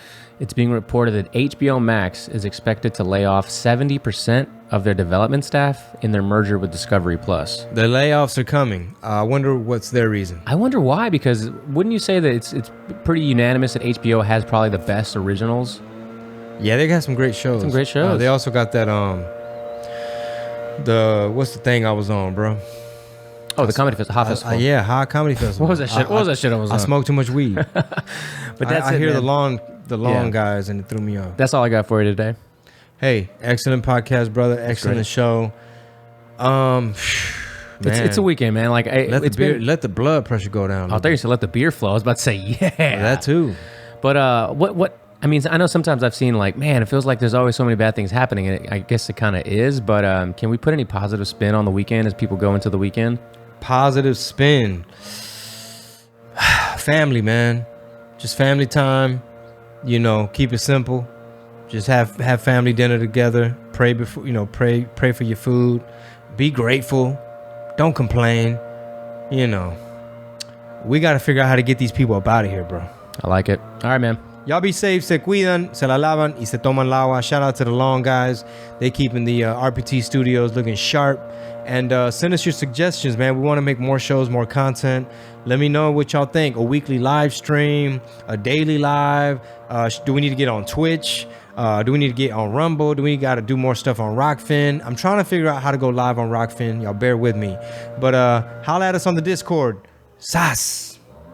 [SPEAKER 2] it's being reported that HBO Max is expected to lay off 70% of their development staff in their merger with Discovery Plus.
[SPEAKER 1] The layoffs are coming. I wonder what's their reason.
[SPEAKER 2] I wonder why, because wouldn't you say that it's pretty unanimous that HBO has probably the best originals?
[SPEAKER 1] Yeah, they got some great shows.
[SPEAKER 2] Some great shows.
[SPEAKER 1] They also got that what's the thing I was on, bro?
[SPEAKER 2] Oh, the comedy festival, Hot Festival.
[SPEAKER 1] Yeah, Hot Comedy Festival.
[SPEAKER 2] What was that shit? What was that shit I was on?
[SPEAKER 1] I smoked too much weed.
[SPEAKER 2] But that's
[SPEAKER 1] I
[SPEAKER 2] it,
[SPEAKER 1] hear
[SPEAKER 2] man.
[SPEAKER 1] the long guys, and it threw me off.
[SPEAKER 2] That's all I got for you today.
[SPEAKER 1] Hey, excellent podcast, brother. Excellent
[SPEAKER 2] great.
[SPEAKER 1] show.
[SPEAKER 2] It's a weekend, man. Like
[SPEAKER 1] let the blood pressure go down.
[SPEAKER 2] I thought you said let the beer flow. I was about to say
[SPEAKER 1] That too.
[SPEAKER 2] But what I mean, I know sometimes I've seen like, man, it feels like there's always so many bad things happening, and I guess it kind of is. But can we put any positive spin on the weekend as people go into the weekend?
[SPEAKER 1] Positive spin. Family, man. Just family time. You know, keep it simple. Just have family dinner together. Pray before, pray for your food. Be grateful. Don't complain. You know, we got to figure out how to get these people up out of here, bro.
[SPEAKER 2] I like it. All right, man.
[SPEAKER 1] Y'all be safe, se cuidan, se la lavan y se toman la agua. Shout out to the long guys. They keeping the RPT studios looking sharp. And send us your suggestions, man. We want to make more shows, more content. Let me know what y'all think. A weekly live stream, a daily live. Do we need to get on Twitch? Do we need to get on Rumble? Do we got to do more stuff on Rockfin? I'm trying to figure out how to go live on Rockfin. Y'all bear with me. But holla at us on the Discord. Sas.